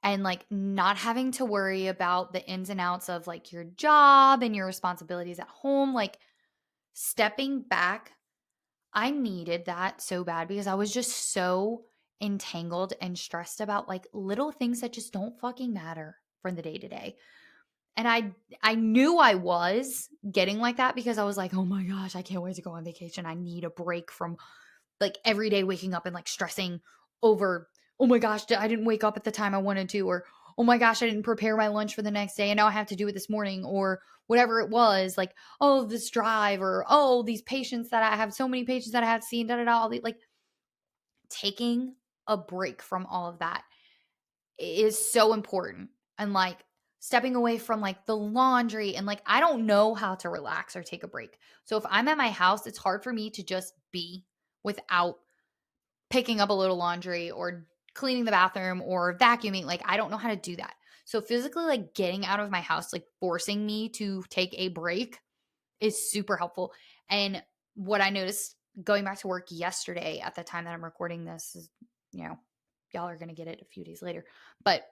and like not having to worry about the ins and outs of like your job and your responsibilities at home, like stepping back, I needed that so bad because I was just so entangled and stressed about like little things that just don't fucking matter from the day to day. And I knew I was getting like that because I was like, "Oh my gosh, I can't wait to go on vacation. I need a break from like every day waking up and like stressing over, oh my gosh, I didn't wake up at the time I wanted to, or oh my gosh, I didn't prepare my lunch for the next day and now I have to do it this morning, or whatever it was, like, oh, this drive, or oh, these patients that I have so many patients that I have seen, da da da, like taking a break from all of that is so important. And like stepping away from like the laundry and like I don't know how to relax or take a break. So if I'm at my house, it's hard for me to just be without picking up a little laundry or cleaning the bathroom or vacuuming. Like I don't know how to do that. So physically like getting out of my house, like forcing me to take a break is super helpful. And what I noticed going back to work yesterday at the time that I'm recording this is, you know, y'all are going to get it a few days later. But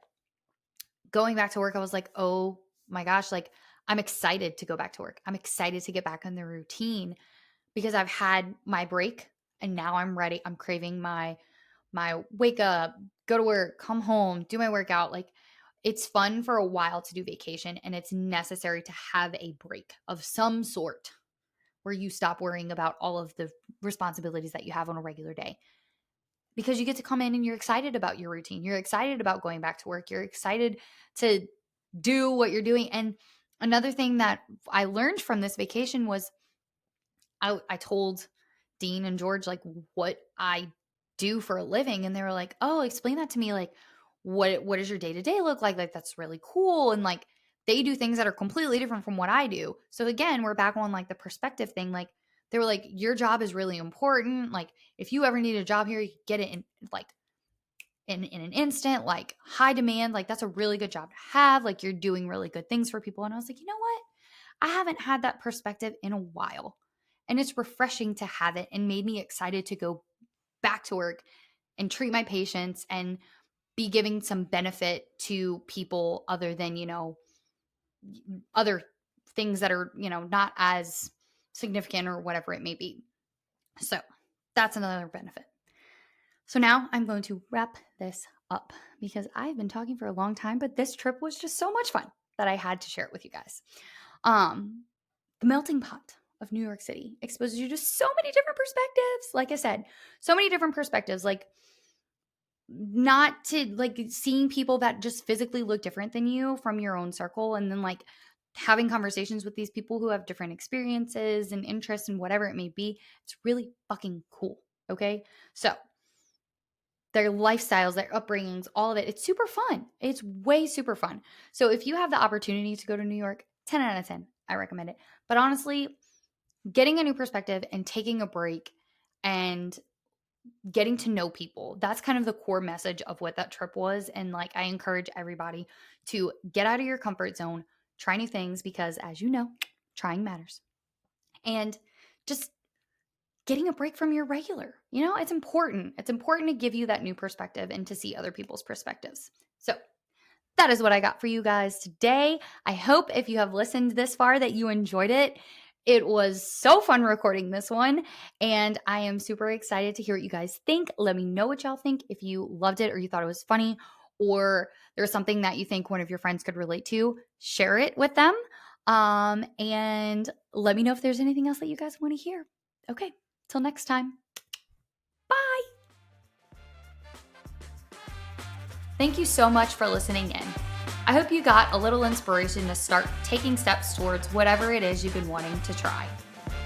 going back to work, I was like, oh my gosh, like I'm excited to go back to work. I'm excited to get back in the routine because I've had my break and now I'm ready. I'm craving my wake up, go to work, come home, do my workout. Like it's fun for a while to do vacation and it's necessary to have a break of some sort where you stop worrying about all of the responsibilities that you have on a regular day. Because you get to come in and you're excited about your routine. You're excited about going back to work. You're excited to do what you're doing. And another thing that I learned from this vacation was I told Dean and George like what I do for a living, and they were like, "Oh, explain that to me. Like, what does your day to day look like? Like, that's really cool." And like, they do things that are completely different from what I do. So again, we're back on like the perspective thing. Like, they were like, "Your job is really important. Like, if you ever need a job here, you can get it in like in an instant. Like, high demand. Like, that's a really good job to have. Like, you're doing really good things for people." And I was like, you know what? I haven't had that perspective in a while. And it's refreshing to have it and made me excited to go back to work and treat my patients and be giving some benefit to people other than, you know, other things that are, you know, not as significant or whatever it may be. So that's another benefit. So now I'm going to wrap this up because I've been talking for a long time, but this trip was just so much fun that I had to share it with you guys. The melting pot of New York City exposes you to so many different perspectives. Like I said, so many different perspectives. Like, not to like seeing people that just physically look different than you from your own circle, and then like having conversations with these people who have different experiences and interests and whatever it may be. It's really fucking cool. Okay. So their lifestyles, their upbringings, all of it, it's super fun. It's way super fun. So if you have the opportunity to go to New York, 10 out of 10, I recommend it. But honestly, getting a new perspective and taking a break and getting to know people, that's kind of the core message of what that trip was. And like, I encourage everybody to get out of your comfort zone, try new things, because as you know, trying matters. And just getting a break from your regular, it's important. It's important to give you that new perspective and to see other people's perspectives. So that is what I got for you guys today. I hope if you have listened this far that you enjoyed it. It was so fun recording this one, and I am super excited to hear what you guys think. Let me know what y'all think. If you loved it or you thought it was funny, or there's something that you think one of your friends could relate to, share it with them. And let me know if there's anything else that you guys want to hear. Okay, till next time. Bye. Thank you so much for listening in. I hope you got a little inspiration to start taking steps towards whatever it is you've been wanting to try.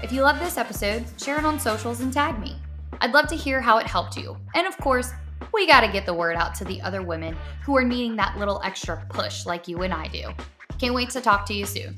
If you love this episode, share it on socials and tag me. I'd love to hear how it helped you. And of course, we got to get the word out to the other women who are needing that little extra push like you and I do. Can't wait to talk to you soon.